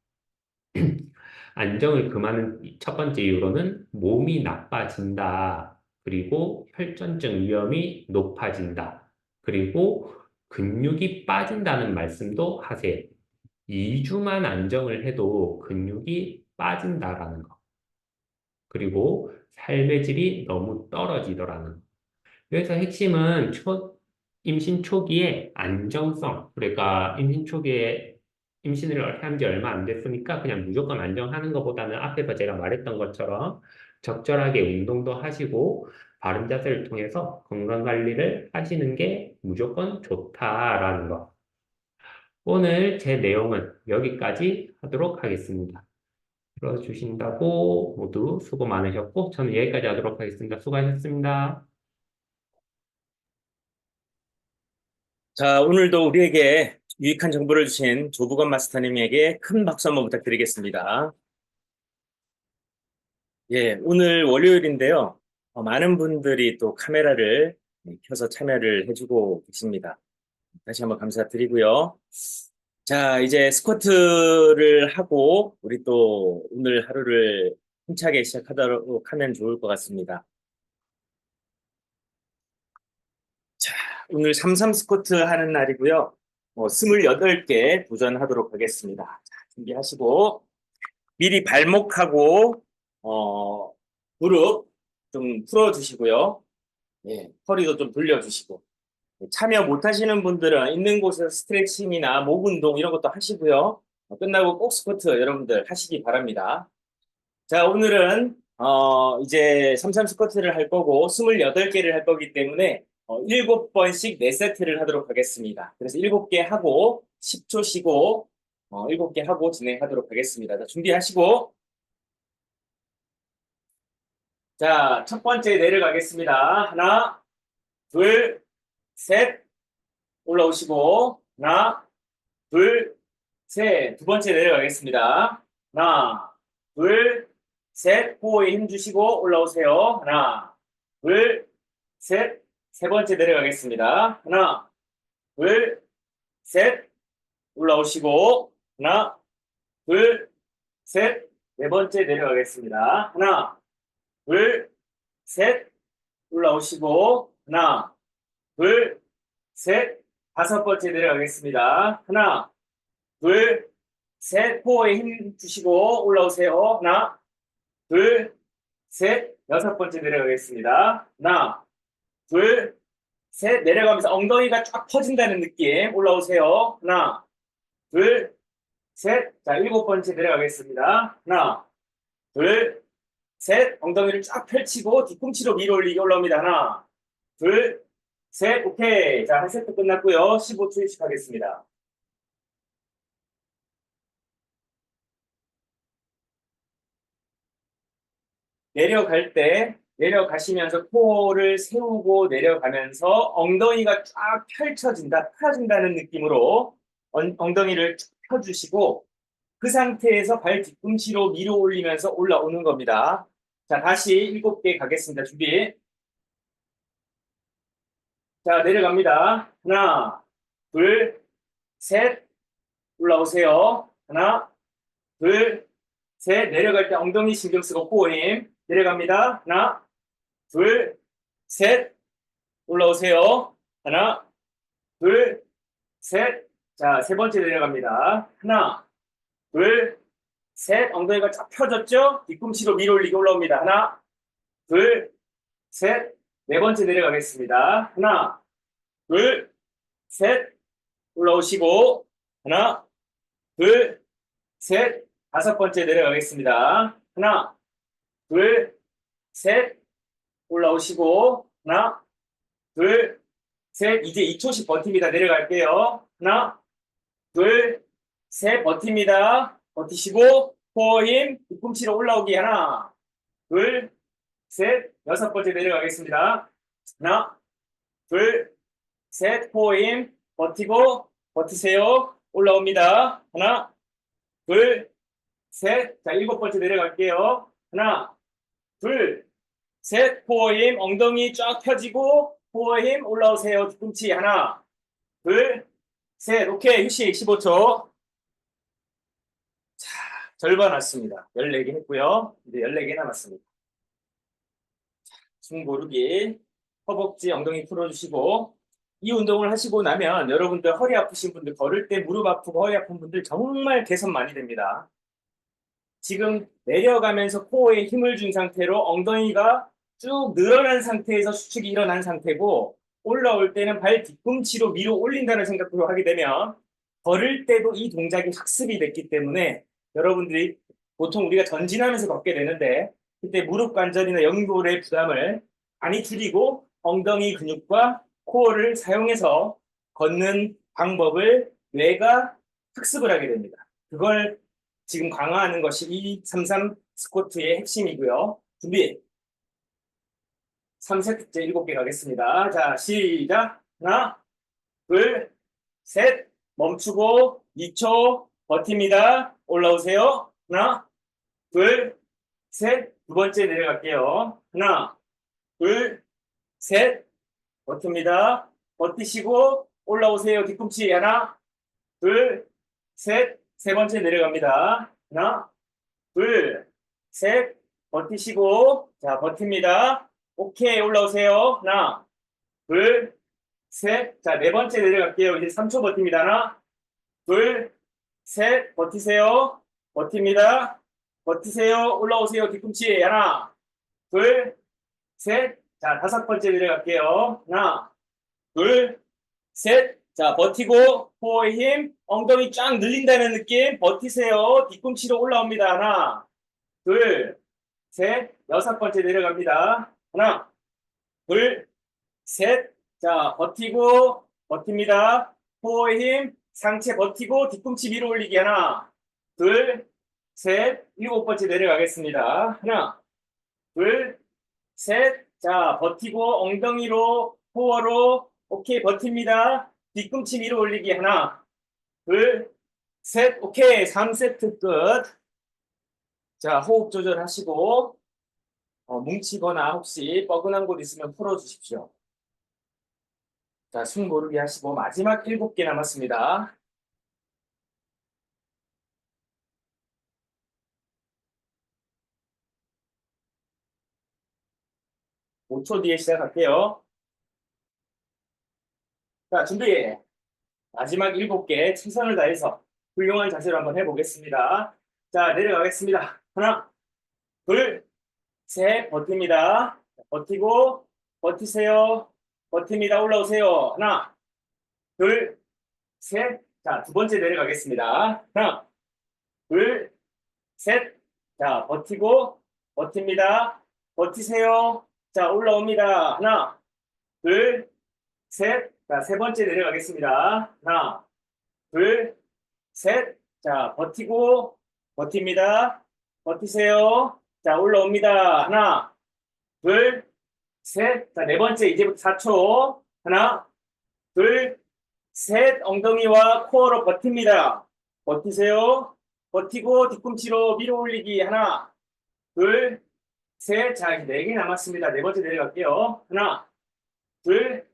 안정을 금하는 첫 번째 이유로는 몸이 나빠진다. 그리고 혈전증 위험이 높아진다. 그리고 근육이 빠진다는 말씀도 하세요. 2주만 안정을 해도 근육이 빠진다라는 거. 그리고 삶의 질이 너무 떨어지더라는 거. 그래서 핵심은 임신 초기에 안정성, 그러니까 임신 초기에 임신을 한 지 얼마 안 됐으니까 그냥 무조건 안정하는 것보다는 앞에서 제가 말했던 것처럼 적절하게 운동도 하시고 바른 자세를 통해서 건강 관리를 하시는 게 무조건 좋다라는 거. 오늘 제 내용은 여기까지 하도록 하겠습니다. 들어주신다고 모두 수고 많으셨고, 저는 여기까지 하도록 하겠습니다. 수고하셨습니다. 자, 오늘도 우리에게 유익한 정보를 주신 조부건 마스터님에게 큰 박수 한번 부탁드리겠습니다. 예, 오늘 월요일인데요. 많은 분들이 또 카메라를 켜서 참여를 해주고 계십니다. 다시 한번 감사드리고요. 자, 이제 스쿼트를 하고 우리 또 오늘 하루를 힘차게 시작하도록 하면 좋을 것 같습니다. 자, 오늘 삼삼 스쿼트 하는 날이고요. 28개 도전하도록 하겠습니다. 자, 준비하시고 미리 발목하고 무릎 좀 풀어주시고요. 예, 허리도 좀 돌려주시고 참여 못하시는 분들은 있는 곳에서 스트레칭이나 목 운동 이런 것도 하시고요. 끝나고 꼭 스쿼트 여러분들 하시기 바랍니다. 자, 오늘은 이제 삼삼 스쿼트를 할 거고 28개를 할 거기 때문에 7번씩 4세트를 하도록 하겠습니다. 그래서 7개 하고 10초 쉬고 7개 하고 진행하도록 하겠습니다. 자, 준비하시고 자, 첫 번째 내려가겠습니다. 하나, 둘, 셋, 올라오시고 하나, 둘, 셋. 두 번째 내려가겠습니다. 하나, 둘, 셋. 호흡에 힘 주시고 올라오세요. 하나, 둘, 셋. 세 번째 내려가겠습니다. 하나, 둘, 셋. 올라오시고 하나, 둘, 셋. 네 번째 내려가겠습니다. 하나, 둘, 셋. 올라오시고 하나, 둘, 셋. 다섯 번째 내려가겠습니다. 하나, 둘, 셋. 코어에 힘 주시고 올라오세요. 하나, 둘, 셋. 여섯 번째 내려가겠습니다. 하나, 둘, 셋. 내려가면서 엉덩이가 쫙 퍼진다는 느낌. 올라오세요. 하나, 둘, 셋. 자, 일곱 번째 내려가겠습니다. 하나, 둘, 셋. 엉덩이를 쫙 펼치고 뒤꿈치로 밀어 올리기 올라옵니다. 하나, 둘, 셋. 오케이. 자, 한 세트 끝났고요. 15초 휴식하겠습니다. 내려갈 때 내려가시면서 코를 세우고 내려가면서 엉덩이가 쫙 펴진다는 느낌으로 엉덩이를 쭉 펴주시고 그 상태에서 발 뒤꿈치로 밀어 올리면서 올라오는 겁니다. 자, 다시 7개 가겠습니다. 준비. 자, 내려갑니다. 하나, 둘, 셋. 올라오세요. 하나, 둘, 셋. 내려갈 때 엉덩이 신경 쓰고 코어 힘. 내려갑니다. 하나, 둘, 셋. 올라오세요. 하나, 둘, 셋. 자, 세 번째 내려갑니다. 하나, 둘, 셋. 엉덩이가 쫙 펴졌죠? 뒤꿈치로 밀어 올리기 올라옵니다. 하나, 둘, 셋. 네 번째 내려가겠습니다. 하나, 둘, 셋. 올라오시고 하나, 둘, 셋. 다섯 번째 내려가겠습니다. 하나, 둘, 셋. 올라오시고 하나, 둘, 셋. 이제 2초씩 버팁니다. 내려갈게요. 하나, 둘, 셋. 버팁니다. 버티시고 코어 힘 뒤꿈치로 올라오기 하나, 둘, 셋. 여섯 번째 내려가겠습니다. 하나, 둘, 셋. 코어 힘 버티고 버티세요. 올라옵니다. 하나, 둘, 셋. 자, 일곱 번째 내려갈게요. 하나, 둘, 셋. 코어 힘 엉덩이 쫙 펴지고 코어 힘 올라오세요. 뒤꿈치 하나, 둘, 셋. 오케이. 휴식 15초. 자, 절반 왔습니다. 14개 했고요. 이제 14개 남았습니다. 숨 고르기. 허벅지 엉덩이 풀어주시고 이 운동을 하시고 나면 여러분들 허리 아프신 분들 걸을 때 무릎 아프고 허리 아픈 분들 정말 개선 많이 됩니다. 지금 내려가면서 코어에 힘을 준 상태로 엉덩이가 쭉 늘어난 상태에서 수축이 일어난 상태고 올라올 때는 발 뒤꿈치로 밀어 올린다는 생각으로 하게 되면 걸을 때도 이 동작이 학습이 됐기 때문에 여러분들이 보통 우리가 전진하면서 걷게 되는데 그때 무릎 관절이나 연골의 부담을 많이 줄이고 엉덩이 근육과 코어를 사용해서 걷는 방법을 뇌가 학습을 하게 됩니다. 그걸 지금 강화하는 것이 이 33 스쿼트의 핵심이고요. 준비. 3세트째 7개 가겠습니다. 자, 시작. 하나, 둘, 셋. 멈추고 2초 버팁니다. 올라오세요. 하나, 둘, 셋. 두 번째 내려갈게요. 하나, 둘, 셋. 버팁니다. 버티시고 올라오세요. 뒤꿈치 하나, 둘, 셋, 세 번째 내려갑니다. 하나, 둘, 셋, 버티시고, 자, 버팁니다. 오케이, 올라오세요. 하나, 둘, 셋, 자, 네 번째 내려갈게요. 이제 3초 버팁니다. 하나, 둘, 셋, 버티세요. 버팁니다. 버티세요. 올라오세요. 뒤꿈치. 하나, 둘, 셋, 자, 다섯 번째 내려갈게요. 하나, 둘, 셋, 자, 버티고, 코어의 힘, 엉덩이 쫙 늘린다는 느낌, 버티세요. 뒤꿈치로 올라옵니다. 하나, 둘, 셋, 여섯 번째 내려갑니다. 하나, 둘, 셋, 자, 버티고, 버팁니다. 코어의 힘, 상체 버티고, 뒤꿈치 위로 올리기. 하나, 둘, 셋, 일곱 번째 내려가겠습니다. 하나, 둘, 셋, 자, 버티고, 엉덩이로, 코어로, 오케이, 버팁니다. 뒤꿈치 위로 올리기. 하나, 둘, 셋, 오케이, 3세트 끝. 자, 호흡 조절하시고, 뭉치거나 혹시 뻐근한 곳 있으면 풀어주십시오. 자, 숨 고르게 하시고, 마지막 7개 남았습니다. 오 초 뒤에 시작할게요. 자, 준비. 마지막 7개 최선을 다해서 훌륭한 자세로 한번 해보겠습니다. 자, 내려가겠습니다. 하나, 둘, 셋, 버팁니다. 버티고, 버티세요. 버팁니다. 올라오세요. 하나, 둘, 셋. 자, 두 번째 내려가겠습니다. 하나, 둘, 셋. 자, 버티고, 버팁니다. 버티세요. 자, 올라옵니다. 하나, 둘, 셋. 자, 세 번째 내려가겠습니다. 하나, 둘, 셋. 자, 버티고, 버팁니다. 버티세요. 자, 올라옵니다. 하나, 둘, 셋. 자, 네 번째, 이제부터 4초. 하나, 둘, 셋. 엉덩이와 코어로 버팁니다. 버티세요. 버티고, 뒤꿈치로 밀어 올리기. 하나, 둘, 셋. 자, 이제 4개 남았습니다. 네 번째 내려갈게요. 하나, 둘,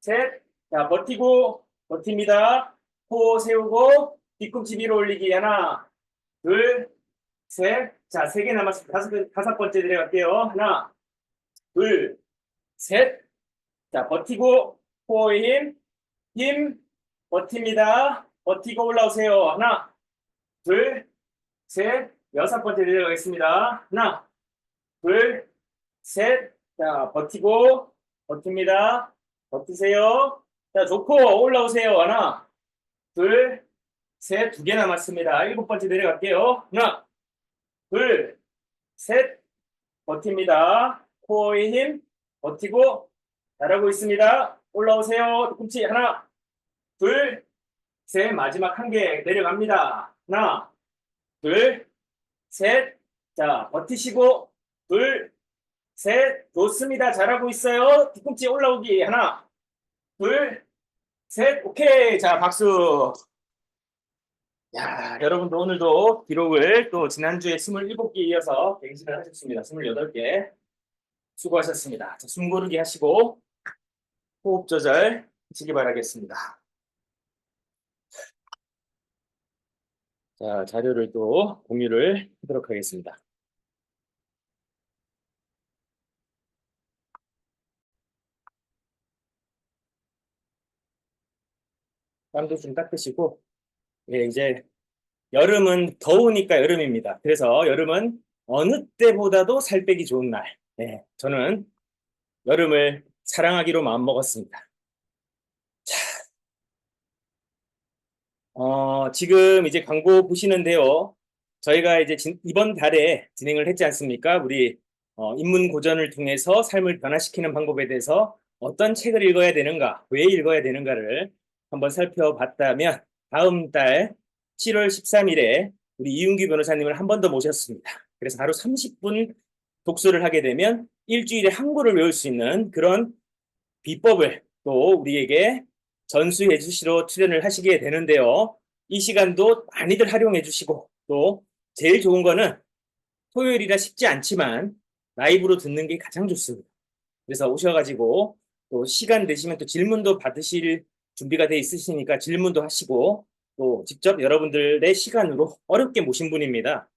셋. 자, 버티고, 버팁니다. 코 세우고, 뒤꿈치 위로 올리기. 하나, 둘, 셋. 자, 3개 남았습니다. 다섯 번째 내려갈게요. 하나, 둘, 셋. 자, 버티고, 코어의 힘, 버팁니다. 버티고 올라오세요. 하나, 둘, 셋. 여섯 번째 내려가겠습니다. 하나, 둘, 셋. 자, 버티고, 버팁니다. 버티세요. 자, 좋고, 올라오세요. 하나, 둘, 셋. 2개 남았습니다. 일곱 번째 내려갈게요. 하나, 둘, 셋. 버팁니다. 코어의 힘, 버티고, 잘하고 있습니다. 올라오세요. 뒤꿈치 하나, 둘, 셋. 마지막 1개 내려갑니다. 하나, 둘, 셋. 자, 버티시고, 둘, 셋. 좋습니다. 잘하고 있어요. 뒤꿈치 올라오기. 하나, 둘, 셋. 오케이. 자, 박수. 야, 여러분도 오늘도 기록을 또 지난주에 27개 이어서 갱신을 하셨습니다. 28개. 수고하셨습니다. 자, 숨 고르기 하시고 호흡 조절 하시기 바라겠습니다. 자, 자료를 또 공유를 하도록 하겠습니다. 땀도 좀 닦으시고, 예, 이제 여름은 더우니까 여름입니다. 그래서 여름은 어느 때보다도 살 빼기 좋은 날. 예, 저는 여름을 사랑하기로 마음먹었습니다. 지금 이제 광고 보시는데요. 저희가 이제 이번 달에 진행을 했지 않습니까? 우리 인문 고전을 통해서 삶을 변화시키는 방법에 대해서 어떤 책을 읽어야 되는가, 왜 읽어야 되는가를 한번 살펴봤다면 다음 달 7월 13일에 우리 이윤규 변호사님을 한 번 더 모셨습니다. 그래서 하루 30분 독서를 하게 되면 일주일에 한 권을 외울 수 있는 그런 비법을 또 우리에게 전수해 주시러 출연을 하시게 되는데요. 이 시간도 많이들 활용해 주시고 또 제일 좋은 거는 토요일이라 쉽지 않지만 라이브로 듣는 게 가장 좋습니다. 그래서 오셔가지고 또 시간 되시면 또 질문도 받으실 준비가 돼 있으시니까 질문도 하시고 또 직접 여러분들의 시간으로 어렵게 모신 분입니다.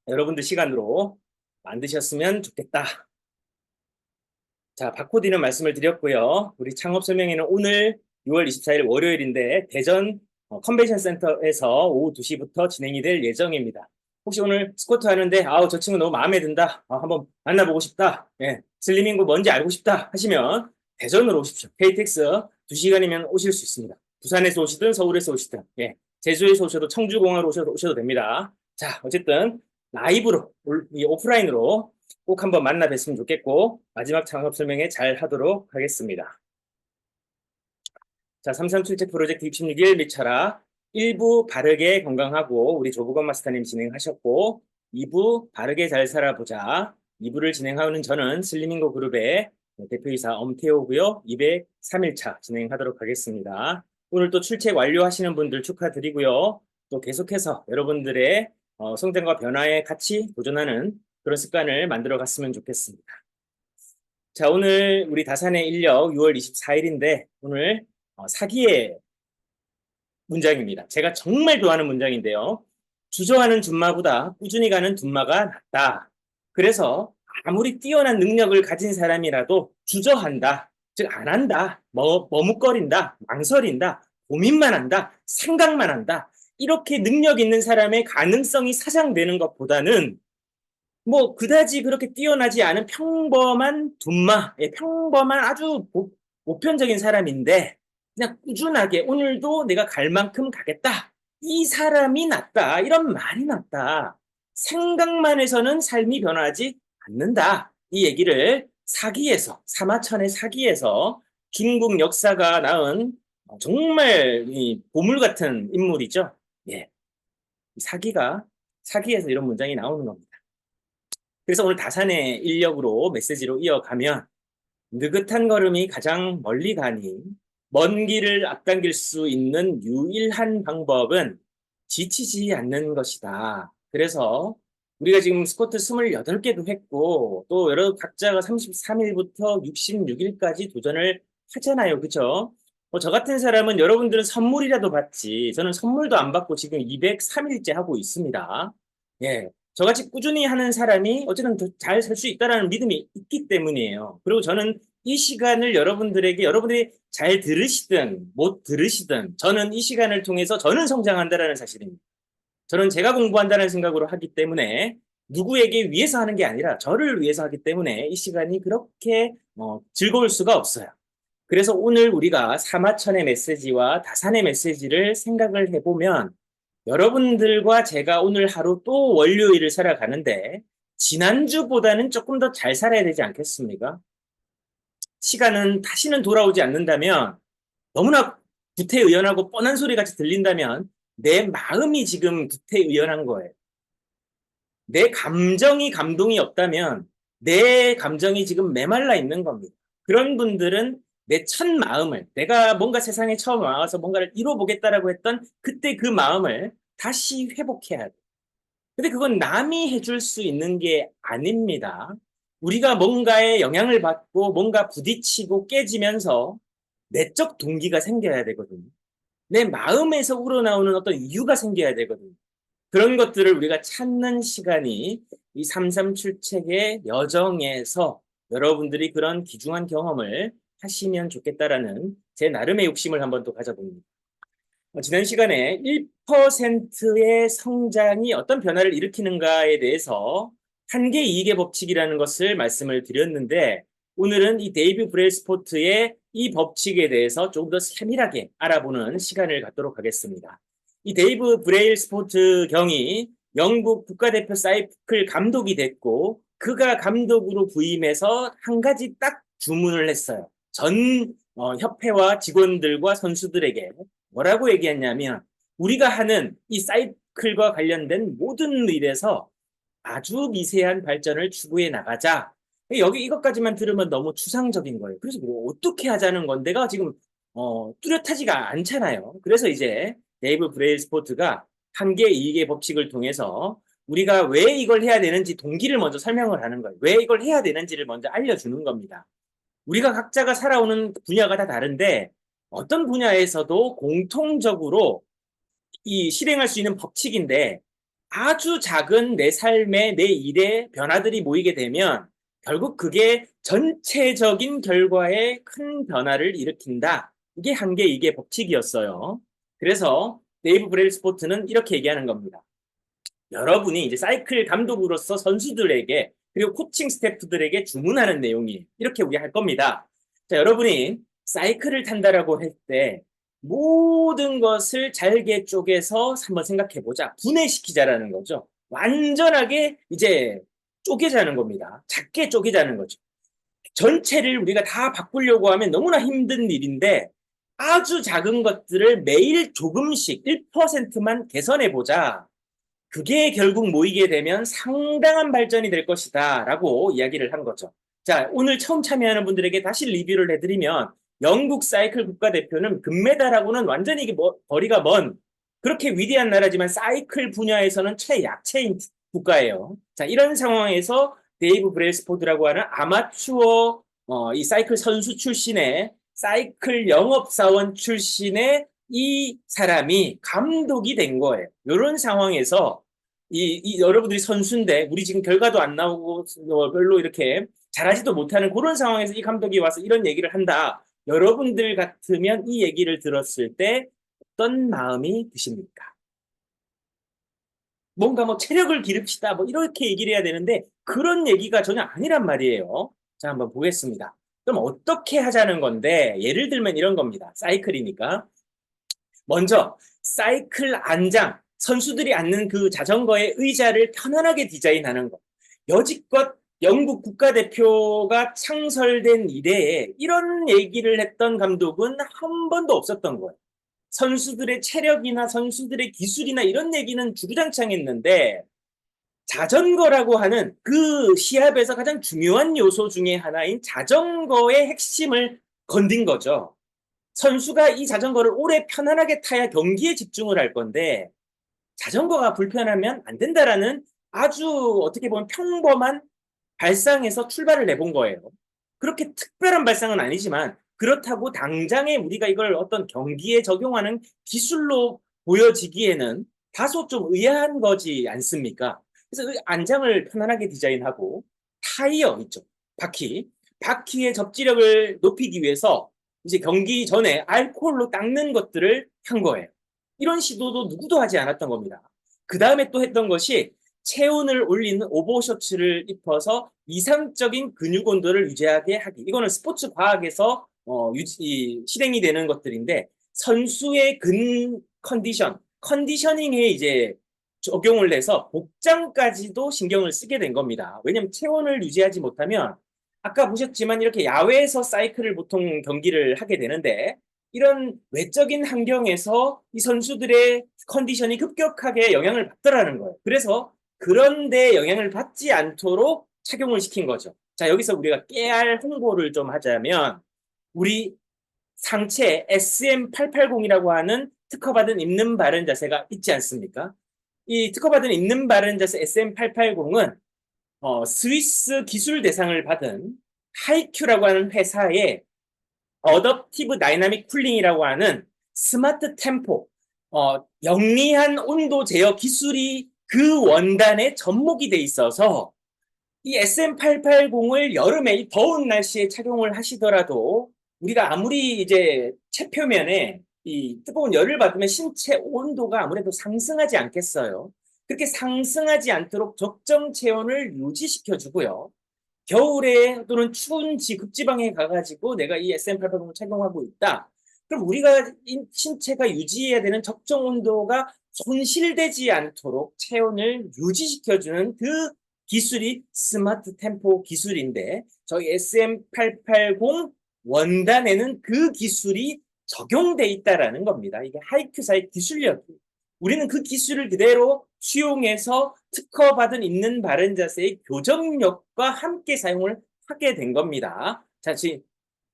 여러분들 시간으로 만드셨으면 좋겠다. 자, 바코디는 말씀을 드렸고요. 우리 창업 설명회는 오늘 6월 24일 월요일인데 대전 컨벤션 센터에서 오후 2시부터 진행이 될 예정입니다. 혹시 오늘 스쿼트 하는데 아우 저 친구 너무 마음에 든다. 한번 만나보고 싶다. 예, 슬리밍고 뭔지 알고 싶다 하시면 대전으로 오십시오. KTX 2시간이면 오실 수 있습니다. 부산에서 오시든 서울에서 오시든 예, 제주에서 오셔도 청주공항으로 오셔도 됩니다. 자, 어쨌든 라이브로 이 오프라인으로 꼭 한번 만나 뵀으면 좋겠고 마지막 창업 설명회 잘 하도록 하겠습니다. 자, 337제 프로젝트 66일 미쳐라 1부 바르게 건강하고 우리 조부건 마스터님 진행하셨고 2부 바르게 잘 살아보자 2부를 진행하는 저는 슬리밍고 그룹의 대표이사 엄태호고요. 203일차 진행하도록 하겠습니다. 오늘 또 출첵 완료하시는 분들 축하드리고요. 또 계속해서 여러분들의 성장과 변화에 같이 도전하는 그런 습관을 만들어 갔으면 좋겠습니다. 자, 오늘 우리 다산의 인력 6월 24일인데 오늘 사기의 문장입니다. 제가 정말 좋아하는 문장인데요. 주저하는 준마보다 꾸준히 가는 둔마가 낫다. 그래서 아무리 뛰어난 능력을 가진 사람이라도 주저한다. 즉 안 한다. 머뭇거린다. 망설인다. 고민만 한다. 생각만 한다. 이렇게 능력 있는 사람의 가능성이 사장되는 것보다는 뭐 그다지 그렇게 뛰어나지 않은 평범한 둔마, 평범한 아주 보편적인 사람인데 그냥 꾸준하게 오늘도 내가 갈 만큼 가겠다. 이 사람이 낫다. 이런 말이 낫다. 생각만 해서는 삶이 변하지 않는다. 이 얘기를 사기에서, 사마천의 사기에서 중국 역사가 낳은 정말 이 보물 같은 인물이죠. 예. 사기에서 이런 문장이 나오는 겁니다. 그래서 오늘 다산의 인력으로 메시지로 이어가면 느긋한 걸음이 가장 멀리 가니 먼 길을 앞당길 수 있는 유일한 방법은 지치지 않는 것이다. 그래서 우리가 지금 스쿼트 28개도 했고 또 여러 각자가 33일부터 66일까지 도전을 하잖아요. 그렇죠? 저 같은 사람은 여러분들은 선물이라도 받지 저는 선물도 안 받고 지금 203일째 하고 있습니다. 예. 저같이 꾸준히 하는 사람이 어쨌든 잘 살 수 있다는 믿음이 있기 때문이에요. 그리고 저는 이 시간을 여러분들이 잘 들으시든 못 들으시든 저는 이 시간을 통해서 저는 성장한다는 사실입니다. 저는 제가 공부한다는 생각으로 하기 때문에 누구에게 위해서 하는 게 아니라 저를 위해서 하기 때문에 이 시간이 그렇게 즐거울 수가 없어요. 그래서 오늘 우리가 사마천의 메시지와 다산의 메시지를 생각을 해보면 여러분들과 제가 오늘 하루 또 월요일을 살아가는데 지난주보다는 조금 더 잘 살아야 되지 않겠습니까? 시간은 다시는 돌아오지 않는다면 너무나 구태의연하고 뻔한 소리 같이 들린다면 내 마음이 지금 구태의연한 거예요. 내 감정이 감동이 없다면 내 감정이 지금 메말라 있는 겁니다. 그런 분들은 내 첫 마음을 내가 뭔가 세상에 처음 와서 뭔가를 이뤄보겠다라고 했던 그때 그 마음을 다시 회복해야 돼요. 근데 그건 남이 해줄 수 있는 게 아닙니다. 우리가 뭔가에 영향을 받고 뭔가 부딪히고 깨지면서 내적 동기가 생겨야 되거든요. 내 마음에서 우러나오는 어떤 이유가 생겨야 되거든요. 그런 것들을 우리가 찾는 시간이 이 337책의 여정에서 여러분들이 그런 귀중한 경험을 하시면 좋겠다라는 제 나름의 욕심을 한번 또 가져봅니다. 지난 시간에 1%의 성장이 어떤 변화를 일으키는가에 대해서 한계 이익의 법칙이라는 것을 말씀을 드렸는데 오늘은 이 데이비 브레일스포트의 이 법칙에 대해서 조금 더 세밀하게 알아보는 시간을 갖도록 하겠습니다. 이 데이브 브레일스포트 경이 영국 국가대표 사이클 감독이 됐고 그가 감독으로 부임해서 한 가지 딱 주문을 했어요. 전 협회와 직원들과 선수들에게 뭐라고 얘기했냐면 우리가 하는 이 사이클과 관련된 모든 일에서 아주 미세한 발전을 추구해 나가자. 여기 이것까지만 들으면 너무 추상적인 거예요. 그래서 뭐 어떻게 하자는 건데가 지금 뚜렷하지가 않잖아요. 그래서 이제 데이브 브레일스포트가 한계 이익의 법칙을 통해서 우리가 왜 이걸 해야 되는지 동기를 먼저 설명을 하는 거예요. 왜 이걸 해야 되는지를 먼저 알려주는 겁니다. 우리가 각자가 살아오는 분야가 다 다른데 어떤 분야에서도 공통적으로 이 실행할 수 있는 법칙인데 아주 작은 내 삶의 내 일의 변화들이 모이게 되면 결국 그게 전체적인 결과에 큰 변화를 일으킨다. 이게 법칙이었어요. 그래서 데이브 브레일스포트는 이렇게 얘기하는 겁니다. 여러분이 이제 사이클 감독으로서 선수들에게 그리고 코칭 스태프들에게 주문하는 내용이 이렇게 우리 할 겁니다. 자, 여러분이 사이클을 탄다라고 할 때 모든 것을 잘게 쪼개서 한번 생각해 보자. 분해시키자라는 거죠. 완전하게 이제 쪼개자는 겁니다. 작게 쪼개자는 거죠. 전체를 우리가 다 바꾸려고 하면 너무나 힘든 일인데 아주 작은 것들을 매일 조금씩 1%만 개선해 보자. 그게 결국 모이게 되면 상당한 발전이 될 것이다 라고 이야기를 한 거죠. 자, 오늘 처음 참여하는 분들에게 다시 리뷰를 해드리면 영국 사이클 국가대표는 금메달하고는 완전히 이게 거리가 먼 그렇게 위대한 나라지만 사이클 분야에서는 최약체인 국가예요. 자, 이런 상황에서 데이브 브레일스포드라고 하는 아마추어 이 사이클 선수 출신의 사이클 영업사원 출신의 이 사람이 감독이 된 거예요. 이런 상황에서 여러분들이 선수인데 우리 지금 결과도 안 나오고 별로 이렇게 잘하지도 못하는 그런 상황에서 이 감독이 와서 이런 얘기를 한다. 여러분들 같으면 이 얘기를 들었을 때 어떤 마음이 드십니까? 뭔가 뭐 체력을 기릅시다 뭐 이렇게 얘기를 해야 되는데 그런 얘기가 전혀 아니란 말이에요. 자, 한번 보겠습니다. 그럼 어떻게 하자는 건데 예를 들면 이런 겁니다. 사이클이니까. 먼저 사이클 안장, 선수들이 앉는 그 자전거의 의자를 편안하게 디자인하는 것. 여지껏 영국 국가대표가 창설된 이래에 이런 얘기를 했던 감독은 한 번도 없었던 거예요. 선수들의 체력이나 선수들의 기술이나 이런 얘기는 주구장창 했는데 자전거라고 하는 그 시합에서 가장 중요한 요소 중에 하나인 자전거의 핵심을 건든 거죠. 선수가 이 자전거를 오래 편안하게 타야 경기에 집중을 할 건데 자전거가 불편하면 안 된다라는 아주 어떻게 보면 평범한 발상에서 출발을 해본 거예요. 그렇게 특별한 발상은 아니지만 그렇다고 당장에 우리가 이걸 어떤 경기에 적용하는 기술로 보여지기에는 다소 좀 의아한 거지 않습니까? 그래서 안장을 편안하게 디자인하고 타이어 있죠. 바퀴의 접지력을 높이기 위해서 이제 경기 전에 알코올로 닦는 것들을 한 거예요. 이런 시도도 누구도 하지 않았던 겁니다. 그 다음에 또 했던 것이 체온을 올리는 오버셔츠를 입어서 이상적인 근육 온도를 유지하게 하기. 이거는 스포츠 과학에서 실행이 되는 것들인데 선수의 컨디셔닝에 이제 적용을 해서 복장까지도 신경을 쓰게 된 겁니다. 왜냐하면 체온을 유지하지 못하면 아까 보셨지만 이렇게 야외에서 사이클을 보통 경기를 하게 되는데 이런 외적인 환경에서 이 선수들의 컨디션이 급격하게 영향을 받더라는 거예요. 그래서 그런데 영향을 받지 않도록 착용을 시킨 거죠. 자, 여기서 우리가 깨알 홍보를 좀 하자면 우리 상체 SM880이라고 하는 특허받은 입는 바른 자세가 있지 않습니까? 이 특허받은 입는 바른 자세 SM880은 스위스 기술 대상을 받은 하이큐라고 하는 회사의 어댑티브 다이나믹 쿨링이라고 하는 스마트 템포, 영리한 온도 제어 기술이 그 원단에 접목이 돼 있어서 이 SM880을 여름에 이 더운 날씨에 착용을 하시더라도 우리가 아무리 이제 체표면에 이 뜨거운 열을 받으면 신체 온도가 아무래도 상승하지 않겠어요. 그렇게 상승하지 않도록 적정 체온을 유지시켜 주고요. 겨울에 또는 추운 극지방에 가가지고 내가 이 SM880을 착용하고 있다. 그럼 우리가 신체가 유지해야 되는 적정 온도가 손실되지 않도록 체온을 유지시켜주는 그 기술이 스마트 템포 기술인데 저희 SM880 원단에는 그 기술이 적용돼 있다라는 겁니다. 이게 하이큐사의 기술력이. 우리는 그 기술을 그대로 수용해서 특허받은 있는 바른 자세의 교정력과 함께 사용을 하게 된 겁니다. 자, 지금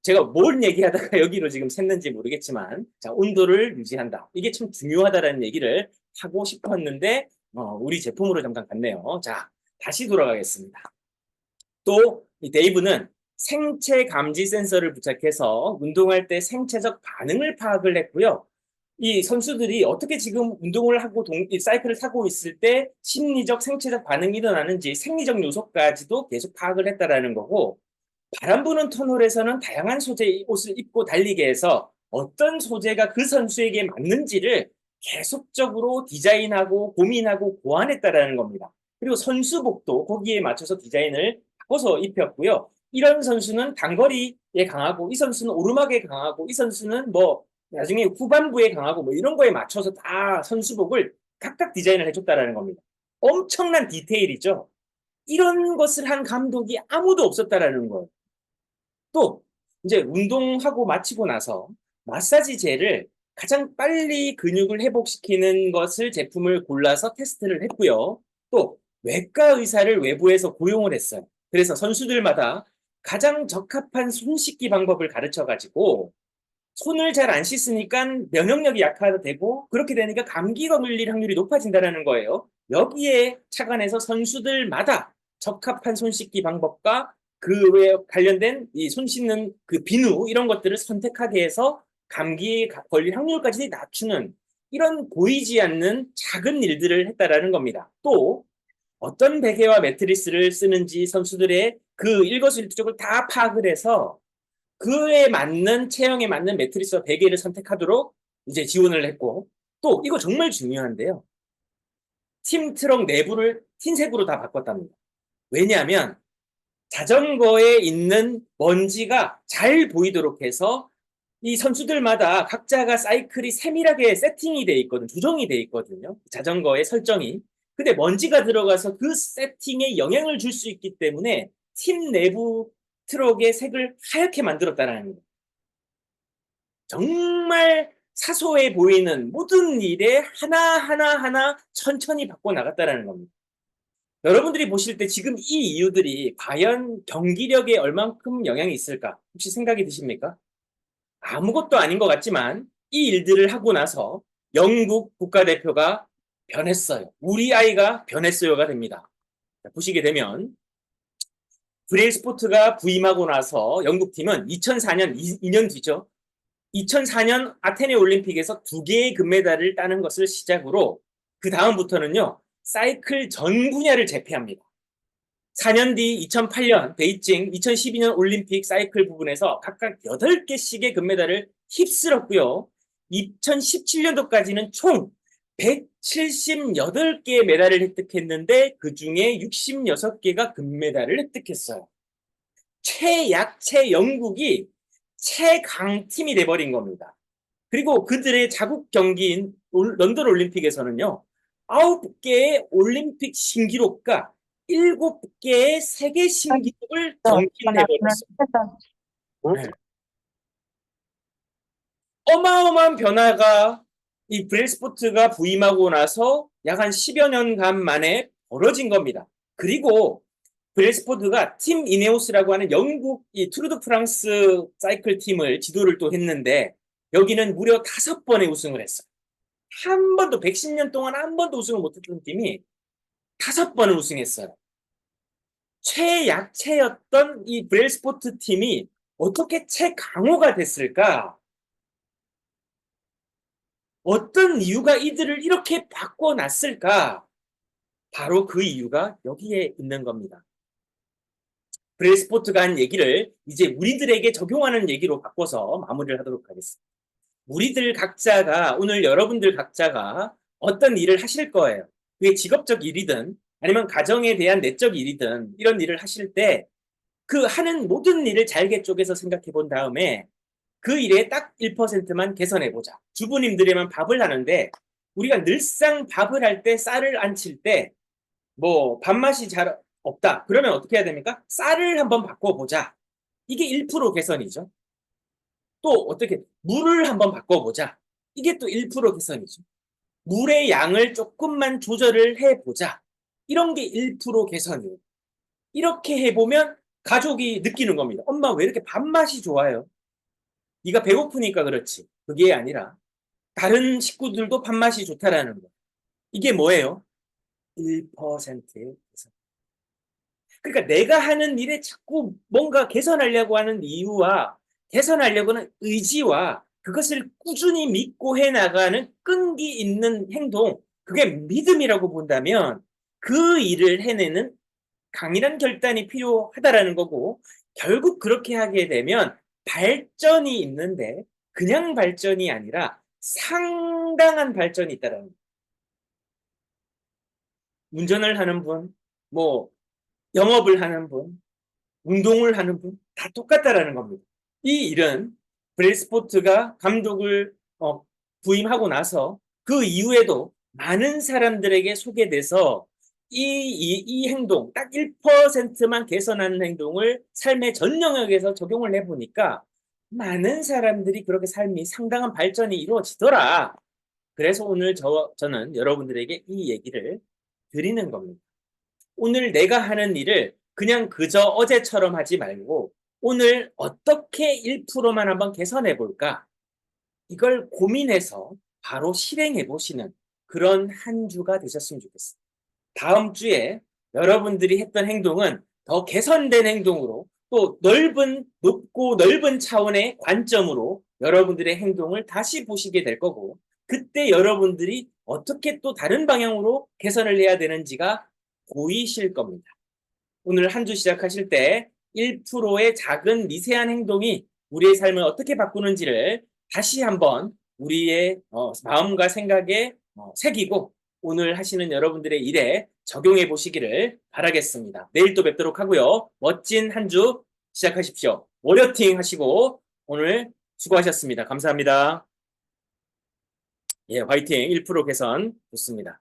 제가 뭘 얘기하다가 여기로 지금 샜는지 모르겠지만, 자, 온도를 유지한다. 이게 참 중요하다라는 얘기를 하고 싶었는데, 우리 제품으로 잠깐 갔네요. 자, 다시 돌아가겠습니다. 또, 이 데이브는 생체 감지 센서를 부착해서 운동할 때 생체적 반응을 파악을 했고요. 이 선수들이 어떻게 지금 운동을 하고 이 사이클을 타고 있을 때 심리적, 생체적 반응이 일어나는지 생리적 요소까지도 계속 파악을 했다라는 거고, 바람 부는 터널에서는 다양한 소재의 옷을 입고 달리게 해서 어떤 소재가 그 선수에게 맞는지를 계속적으로 디자인하고 고민하고 고안했다라는 겁니다. 그리고 선수복도 거기에 맞춰서 디자인을 바꿔서 입혔고요. 이런 선수는 단거리에 강하고, 이 선수는 오르막에 강하고, 이 선수는 뭐 나중에 후반부에 강하고, 뭐 이런 거에 맞춰서 다 선수복을 각각 디자인을 해줬다라는 겁니다. 엄청난 디테일이죠. 이런 것을 한 감독이 아무도 없었다라는 거예요. 또 이제 운동하고 마치고 나서 마사지 젤을 가장 빨리 근육을 회복시키는 것을 제품을 골라서 테스트를 했고요. 또 외과 의사를 외부에서 고용을 했어요. 그래서 선수들마다 가장 적합한 손 씻기 방법을 가르쳐 가지고 손을 잘 안 씻으니까 면역력이 약화되고, 그렇게 되니까 감기가 걸릴 확률이 높아진다는 거예요. 여기에 착안해서 선수들마다 적합한 손 씻기 방법과 그에 관련된 이 손 씻는 그 비누 이런 것들을 선택하게 해서 감기에 걸릴 확률까지 낮추는, 이런 보이지 않는 작은 일들을 했다라는 겁니다. 또 어떤 베개와 매트리스를 쓰는지 선수들의 그 일거수일투족을 다 파악을 해서 그에 맞는 체형에 맞는 매트리스와 베개를 선택하도록 이제 지원을 했고, 또 이거 정말 중요한데요. 팀 트럭 내부를 흰색으로 다 바꿨답니다. 왜냐하면 자전거에 있는 먼지가 잘 보이도록 해서 이 선수들마다 각자가 사이클이 세밀하게 세팅이 돼 있거든, 조정이 돼 있거든요. 자전거의 설정이. 근데 먼지가 들어가서 그 세팅에 영향을 줄 수 있기 때문에 팀 내부 트럭의 색을 하얗게 만들었다는 거예요. 정말 사소해 보이는 모든 일에 하나하나 천천히 바꿔 나갔다는 겁니다. 여러분들이 보실 때 지금 이 이유들이 과연 경기력에 얼만큼 영향이 있을까? 혹시 생각이 드십니까? 아무것도 아닌 것 같지만 이 일들을 하고 나서 영국 국가대표가 변했어요. 우리 아이가 변했어요가 됩니다. 보시게 되면 브레일 스포트가 부임하고 나서 영국팀은 2004년, 2년 뒤죠. 2004년 아테네 올림픽에서 2개의 금메달을 따는 것을 시작으로 그 다음부터는요, 사이클 전 분야를 제패합니다. 4년 뒤 2008년 베이징, 2012년 올림픽 사이클 부분에서 각각 8개씩의 금메달을 휩쓸었고요. 2017년도까지는 총 178개의 메달을 획득했는데 그중에 66개가 금메달을 획득했어요. 최약체 영국이 최강팀이 돼버린 겁니다. 그리고 그들의 자국 경기인 런던 올림픽에서는요, 9개의 올림픽 신기록과 7개의 세계 신기록을 경신해버렸습니다. 네. 어마어마한 변화가 이 브레스포트가 부임하고 나서 약 한 10여 년간 만에 벌어진 겁니다. 그리고 브레스포트가 팀 이네오스라고 하는 영국 이 투르드 프랑스 사이클 팀을 지도를 또 했는데, 여기는 무려 5번의 우승을 했어요. 한 번도 110년 동안 한 번도 우승을 못했던 팀이 5번을 우승했어요. 최약체였던 이 브레스포트 팀이 어떻게 최강호가 됐을까? 어떤 이유가 이들을 이렇게 바꿔놨을까? 바로 그 이유가 여기에 있는 겁니다. 브레스포트가 한 얘기를 이제 우리들에게 적용하는 얘기로 바꿔서 마무리를 하도록 하겠습니다. 우리들 각자가, 오늘 여러분들 각자가 어떤 일을 하실 거예요. 그게 직업적 일이든 아니면 가정에 대한 내적 일이든 이런 일을 하실 때 그 하는 모든 일을 잘게 쪼개서 생각해 본 다음에 그 일에 딱 1%만 개선해 보자. 주부님들이면 밥을 하는데 우리가 늘상 밥을 할 때 쌀을 안 칠 때 뭐 밥맛이 잘 없다. 그러면 어떻게 해야 됩니까? 쌀을 한번 바꿔보자. 이게 1% 개선이죠. 또 어떻게 물을 한번 바꿔보자. 이게 또 1% 개선이죠. 물의 양을 조금만 조절을 해보자. 이런 게 1% 개선이에요. 이렇게 해보면 가족이 느끼는 겁니다. 엄마 왜 이렇게 밥맛이 좋아요? 네가 배고프니까 그렇지. 그게 아니라 다른 식구들도 밥맛이 좋다라는 거. 이게 뭐예요? 1%의 개선. 그러니까 내가 하는 일에 자꾸 뭔가 개선하려고 하는 이유와 개선하려고 하는 의지와 그것을 꾸준히 믿고 해나가는 끈기 있는 행동, 그게 믿음이라고 본다면 그 일을 해내는 강인한 결단이 필요하다라는 거고, 결국 그렇게 하게 되면 발전이 있는데 그냥 발전이 아니라 상당한 발전이 있다라는 거예요. 운전을 하는 분, 뭐 영업을 하는 분, 운동을 하는 분, 다 똑같다라는 겁니다. 이 일은 브레스포트가 감독을 부임하고 나서 그 이후에도 많은 사람들에게 소개돼서 이 행동, 딱 1%만 개선하는 행동을 삶의 전 영역에서 적용을 해보니까 많은 사람들이 그렇게 삶이 상당한 발전이 이루어지더라. 그래서 오늘 저는 여러분들에게 이 얘기를 드리는 겁니다. 오늘 내가 하는 일을 그냥 그저 어제처럼 하지 말고 오늘 어떻게 1%만 한번 개선해 볼까? 이걸 고민해서 바로 실행해 보시는 그런 한 주가 되셨으면 좋겠어요. 다음 주에 여러분들이 했던 행동은 더 개선된 행동으로 또 높고 넓은 차원의 관점으로 여러분들의 행동을 다시 보시게 될 거고, 그때 여러분들이 어떻게 또 다른 방향으로 개선을 해야 되는지가 보이실 겁니다. 오늘 한 주 시작하실 때 1%의 작은 미세한 행동이 우리의 삶을 어떻게 바꾸는지를 다시 한번 우리의 마음과 생각에 새기고 오늘 하시는 여러분들의 일에 적용해 보시기를 바라겠습니다. 내일 또 뵙도록 하고요. 멋진 한 주 시작하십시오. 워려팅 하시고 오늘 수고하셨습니다. 감사합니다. 예, 화이팅. 1% 개선 좋습니다.